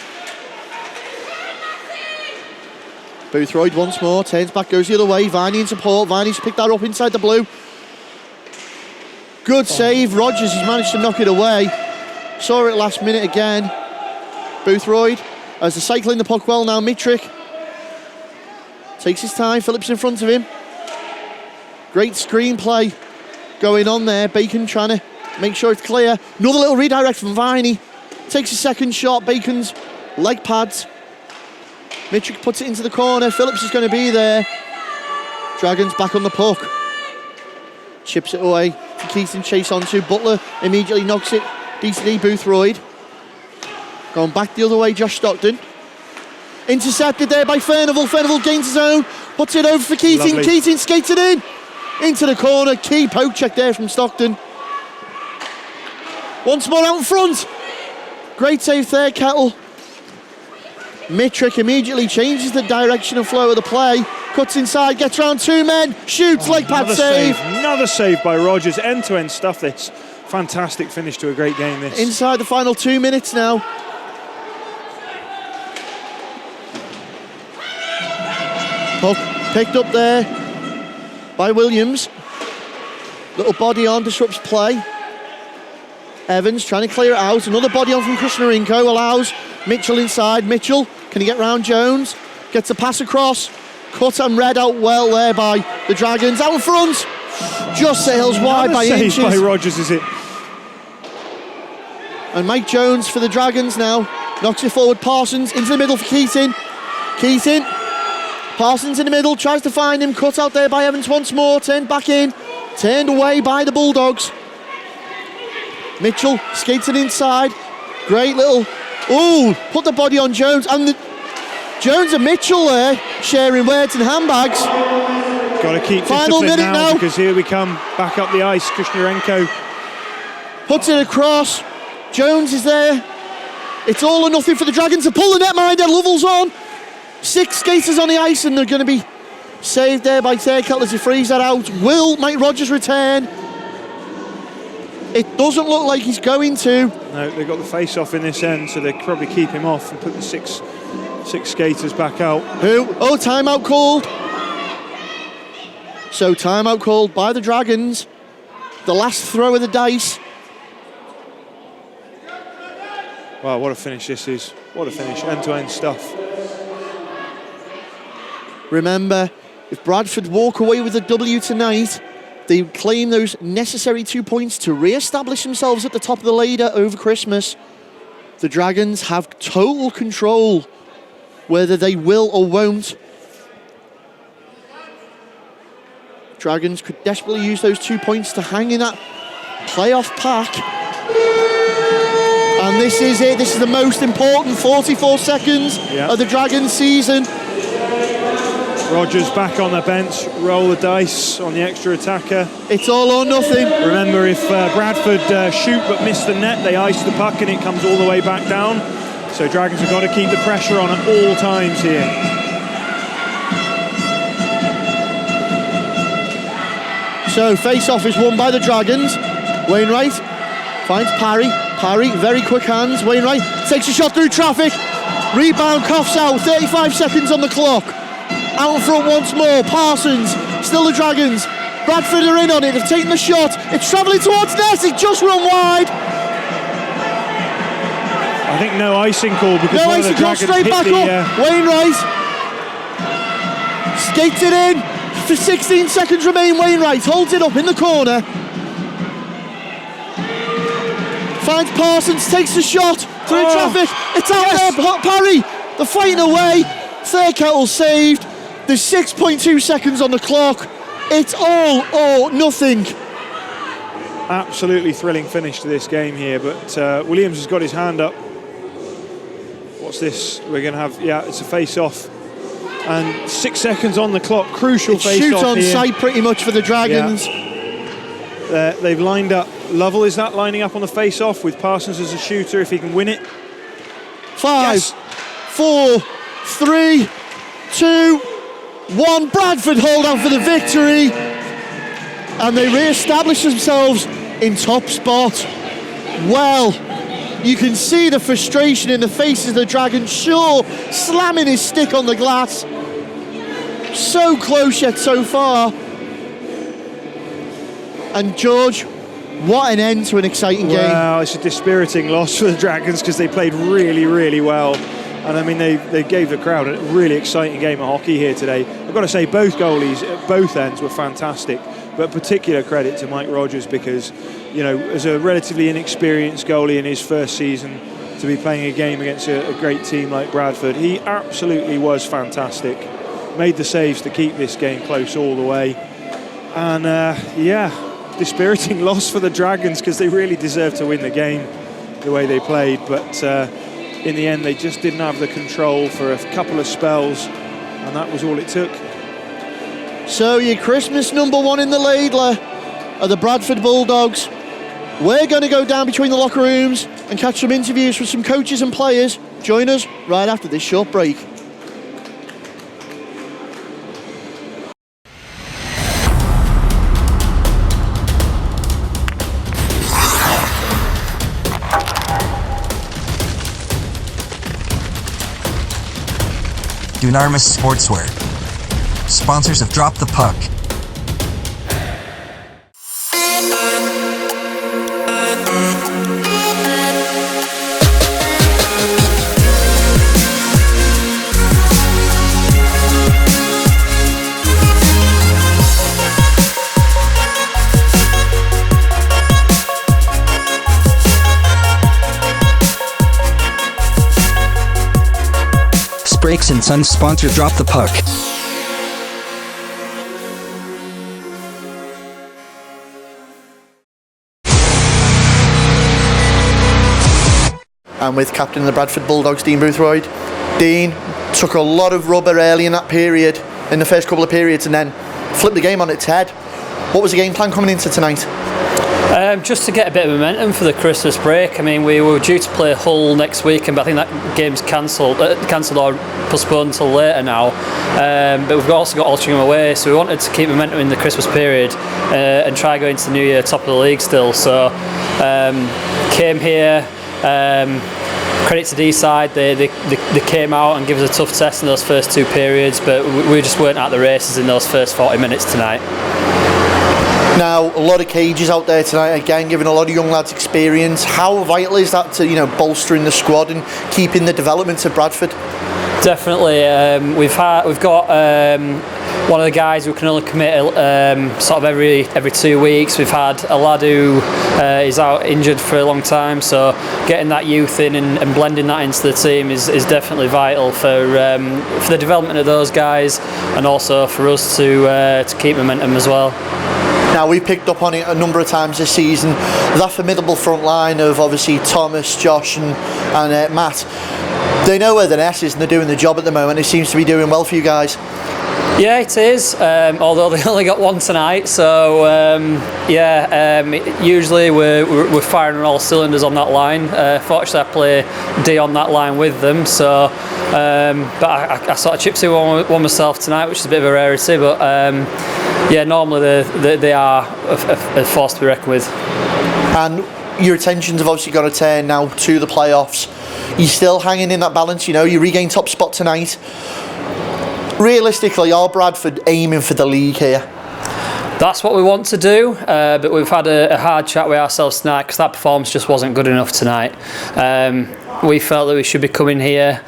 Boothroyd once more, turns back, goes the other way. Viney in support. Viney's picked that up inside the blue. Good save. Rogers has managed to knock it away. Saw it last minute again. Boothroyd as they're cycling the puck well now. Mitrick takes his time. Phillips in front of him. Great screenplay going on there. Bacon trying to make sure it's clear. Another little redirect from Viney. Takes a second shot. Bacon's leg pads. Mitrick puts it into the corner. Phillips is going to be there. Dragons back on the puck. Chips it away to Keaton, chase onto. Butler immediately knocks it. DCD Boothroyd. Going back the other way, Josh Stockton. Intercepted there by Furnival. Furnival gains his own. Puts it over for Keating. Lovely. Keating skates it in. Into the corner. Key poke check there from Stockton. Once more out in front. Great save there, Kettle. Mitrick immediately changes the direction and flow of the play. Cuts inside, gets round two men, shoots, leg pad save. Another save by Rogers, end-to-end stuff this. Fantastic finish to a great game this. Inside the final 2 minutes now. Puck picked up there by Williams. Little body on, disrupts play. Evans trying to clear it out. Another body on from Krishnarenko allows Mitchell inside. Mitchell, can he get round Jones? Gets a pass across. Cut and read out well there by the Dragons. Out in front. Just sails wide by save inches. by Rogers, is it? And Mike Jones for the Dragons now. Knocks it forward. Parsons into the middle for Keating. Keating. Parsons in the middle. Tries to find him. Cut out there by Evans once more. Turned back in. Turned away by the Bulldogs. Mitchell skates it inside. Great little... Ooh, put the body on Jones. And Jones and Mitchell there sharing words and handbags. Got to keep Final discipline minute now. because here we come back up the ice. Krishnarenko. Puts it across. Jones is there. It's all or nothing for the Dragons to pull the netminder. Lovell's on. 6 skaters on the ice and they're going to be saved there by Thurkell as he frees that out. Will Mike Rogers return? It doesn't look like he's going to. No, they've got the face-off in this end, so they probably keep him off and put the six skaters back out. Who? Oh, timeout called. So timeout called by the Dragons. The last throw of the dice. Wow, what a finish this is. What a finish, end-to-end stuff. Remember, if Bradford walk away with a W tonight, they claim those necessary 2 points to re-establish themselves at the top of the ladder over Christmas. The Dragons have total control whether they will or won't. Dragons could desperately use those 2 points to hang in that playoff pack. And this is it. This is the most important 44 seconds of the Dragons season. Rogers back on the bench, roll the dice on the extra attacker. It's all or nothing. Remember, if Bradford shoot but miss the net, they ice the puck and it comes all the way back down. So Dragons have got to keep the pressure on at all times here. So face-off is won by the Dragons. Wainwright finds Parry. Parry, very quick hands. Wainwright takes a shot through traffic. Rebound, coughs out. 35 seconds on the clock. Out in front once more. Parsons, still the Dragons. Bradford are in on it. They've taken the shot. It's travelling towards net. It just run wide. I think no icing call because No one of the icing call, Dragons straight hit back the... up. Wainwright skates it in. For 16 seconds remain. Wainwright holds it up in the corner. Finds Parsons, takes the shot through traffic. It's out there. Parry, they're fighting away. Thurkell saved. There's 6.2 seconds on the clock. It's all or nothing. Absolutely thrilling finish to this game here, but Williams has got his hand up. What's this? We're going to have, it's a face-off. And 6 seconds on the clock, crucial It's face-off shoot on here. sight pretty much for the Dragons. They've lined up. Lovell, is that lining up on the face-off with Parsons as a shooter if he can win it? 5, 4, 3, 2, 1. Bradford hold on for the victory. And they re-establish themselves in top spot. Well, you can see the frustration in the faces of the Dragons. Shaw slamming his stick on the glass. So close yet so far. And George, What an end to an exciting game. Well, it's a dispiriting loss for the Dragons because they played really, really well. And I mean, they gave the crowd a really exciting game of hockey here today. I've got to say, both goalies at both ends were fantastic. But particular credit to Mike Rogers because, you know, as a relatively inexperienced goalie in his first season, to be playing a game against a great team like Bradford, he absolutely was fantastic. Made the saves to keep this game close all the way. And dispiriting loss for the Dragons because they really deserved to win the game the way they played. But in the end, they just didn't have the control for a couple of spells, and that was all it took. So your Christmas number one in the ladler are the Bradford Bulldogs. We're going to go down between the locker rooms and catch some interviews with some coaches and players. Join us right after this short break. Dunamis Sportswear, sponsors of Drop the Puck. Brakes and Sons sponsor Drop the Puck. And with captain of the Bradford Bulldogs, Dean Boothroyd. Dean took a lot of rubber early in that period, in the first couple of periods, and then flipped the game on its head. What was the game plan coming into tonight? Just to get a bit of momentum for the Christmas break. I mean, we were due to play Hull next week, but I think that game's cancelled or postponed until later now. But we've also got Altrincham away, so we wanted to keep momentum in the Christmas period and try going into the new year top of the league still. So came here. Credit to D-side, they came out and gave us a tough test in those first two periods, but we just weren't at the races in those first 40 minutes tonight. Now, a lot of cages out there tonight, again, giving a lot of young lads experience. How vital is that to, bolstering the squad and keeping the development of Bradford? Definitely. We've got one of the guys who can only commit sort of every 2 weeks. We've had a lad who is out injured for a long time, so getting that youth in and blending that into the team is definitely vital for the development of those guys, and also for us to keep momentum as well. Now, we've picked up on it a number of times this season. That formidable front line of obviously Thomas, Josh and Matt, they know where the net is and they're doing the job at the moment. It seems to be doing well for you guys. Yeah, it is, although they only got one tonight, so usually we're firing on all cylinders on that line. Fortunately, I play D on that line with them, so but I sort of chipped in one myself tonight, which is a bit of a rarity, but normally they are a force to be reckoned with. And your attentions have obviously got to turn now to the playoffs. You're still hanging in that balance, you regained top spot tonight. Realistically, are Bradford aiming for the league here? That's what we want to do, but we've had a hard chat with ourselves tonight because that performance just wasn't good enough tonight. We felt that we should be coming here,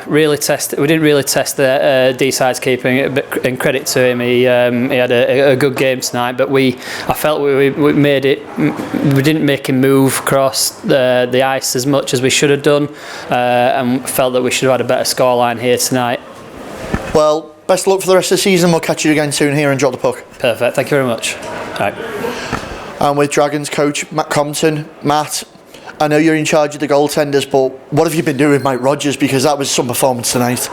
really test. We didn't really test the D-side's keeping, but in credit to him, he had a good game tonight. But I felt we made it. We didn't make him move across the ice as much as we should have done, and felt that we should have had a better scoreline here tonight. Well, best of luck for the rest of the season. We'll catch you again soon here and Drop the Puck. Perfect. Thank you very much. All right. And with Dragons coach Matt Compton. Matt, I know you're in charge of the goaltenders, but what have you been doing with Mike Rogers? Because that was some performance tonight.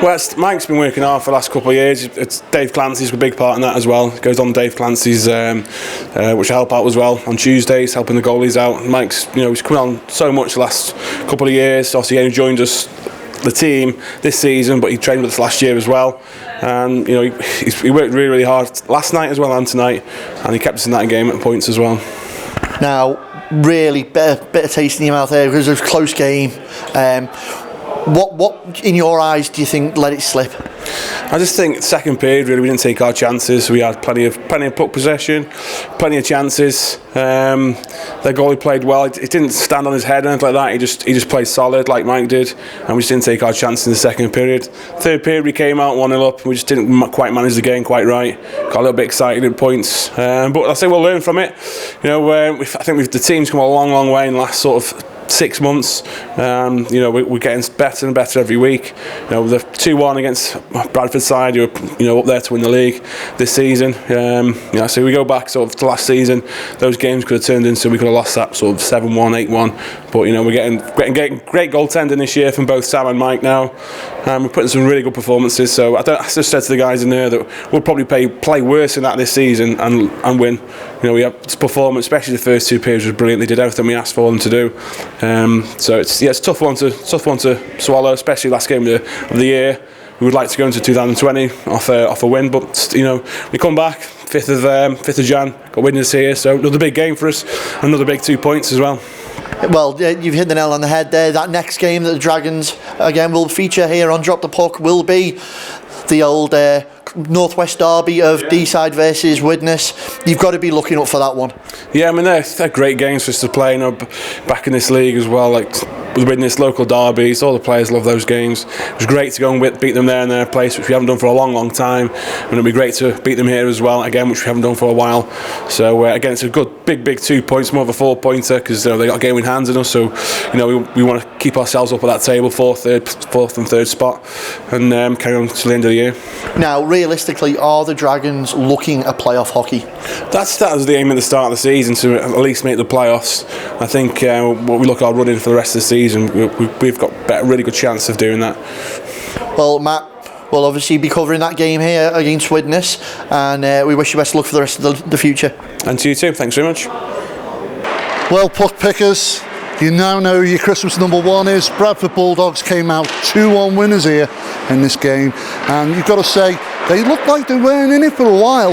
Well, Mike's been working hard for the last couple of years. It's Dave Clancy's a big part in that as well. It goes on Dave Clancy's, which I help out as well on Tuesdays, helping the goalies out. Mike's, he's come on so much the last couple of years. Obviously, he joined us, the team, this season, but he trained with us last year as well. And he worked really, really hard last night as well and tonight, and he kept us in that game at points as well. Now, really bit of taste in your mouth there because it was a close game. What in your eyes do you think let it slip? I just think second period really we didn't take our chances. We had plenty of puck possession, plenty of chances. Their goalie played well. It didn't stand on his head or anything like that. He just played solid like Mike did, and we just didn't take our chances in the second period. Third period we came out 1-0 up. We just didn't quite manage the game quite right. Got a little bit excited at points, but I think we'll learn from it. I think the team's come a long way in the last sort of 6 months. We're getting better and better every week. The 2-1 against Bradford side, who are up there to win the league this season. So we go back sort of to last season. Those games could have turned into, we could have lost that sort of 7-1, 8-1. But we're getting great goaltending this year from both Sam and Mike now. We're putting some really good performances. So I just said to the guys in there that we'll probably play worse than that this season and win. We have performance, especially the first 2 periods was brilliant. They did everything we asked for them to do. So it's a tough one to swallow, especially last game of the year. We would like to go into 2020 off a win, but we come back 5th of Jan, got winners here, so another big game for us, another big 2 points as well. Well, you've hit the nail on the head there. That next game that the Dragons again will feature here on Drop the Puck will be the old Northwest derby of Deeside versus Widnes. You've got to be looking up for that one. Yeah, I mean they're great games for us to play. Back in this league as well, like with Widnes local derbies, all the players love those games. It was great to go and beat them there in their place, which we haven't done for a long time. And it'll be great to beat them here as well, again, which we haven't done for a while. So again, it's a good big 2 points, more of a 4-pointer, because they got a game in hand in us. So we want to keep ourselves up at that table, fourth and third spot, and carry on to the end of the year. Now, realistically, are the Dragons looking at playoff hockey? That was the aim at the start of the season, to at least make the playoffs. I think what we look at our running for the rest of the season, we've got a really good chance of doing that. Well, Matt, we'll obviously be covering that game here against Widnes, and we wish you best of luck for the rest of the future. And to you too, thanks very much. Well, puck pickers, you now know who your Christmas number 1 is. Bradford Bulldogs came out 2-1 winners here in this game, and you've got to say they looked like they weren't in it for a while.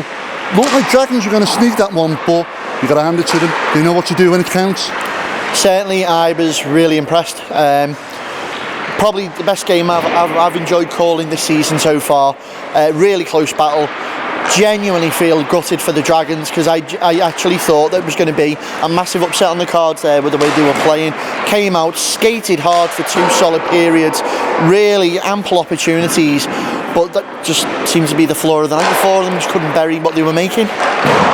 Looked like Dragons were going to sneak that one, but you've got to hand it to them. They know what to do when it counts. Certainly, I was really impressed. Probably the best game I've enjoyed calling this season so far. Really close battle. Genuinely feel gutted for the Dragons, because I actually thought that was going to be a massive upset on the cards there with the way they were playing. Came out, skated hard for 2 solid periods, really ample opportunities, but that just seems to be the flaw of the night. The 4 of them just couldn't bury what they were making.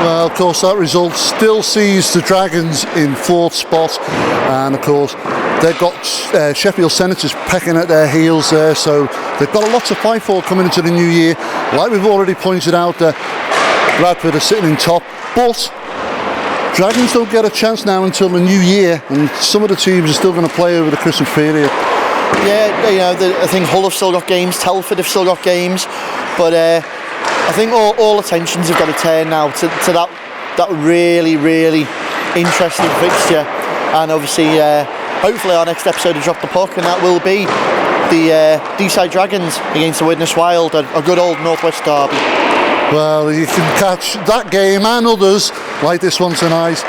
Well, of course, that result still sees the Dragons in 4th spot, and of course they've got Sheffield Senators pecking at their heels there, so they've got a lot to fight for coming into the new year. Like we've already pointed out, Bradford are sitting in top, but Dragons don't get a chance now until the new year, and some of the teams are still going to play over the Christmas period. Yeah, I think Hull have still got games, Telford have still got games, but I think all attentions have got to turn now to that really interesting fixture, and obviously hopefully our next episode of Drop the Puck, and that will be the Deeside Dragons against the Widnes Wild, a good old Northwest derby. Well, you can catch that game and others like this one tonight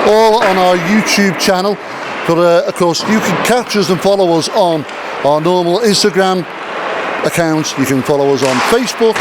all on our YouTube channel. But of course, you can catch us and follow us on our normal Instagram accounts. You can follow us on Facebook,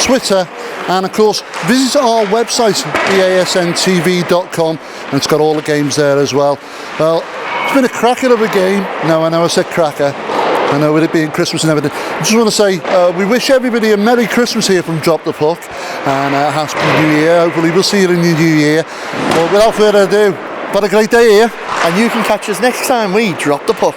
Twitter, and of course, visit our website, easntv.com, and it's got all the games there as well. Well, it's been a cracker of a game. No, I know I said cracker. I know, with it being Christmas and everything. I just want to say we wish everybody a Merry Christmas here from Drop the Puck, and a Happy New Year. Hopefully we'll see you in the new year. But without further ado, have a great day here. And you can catch us next time we Drop the Puck.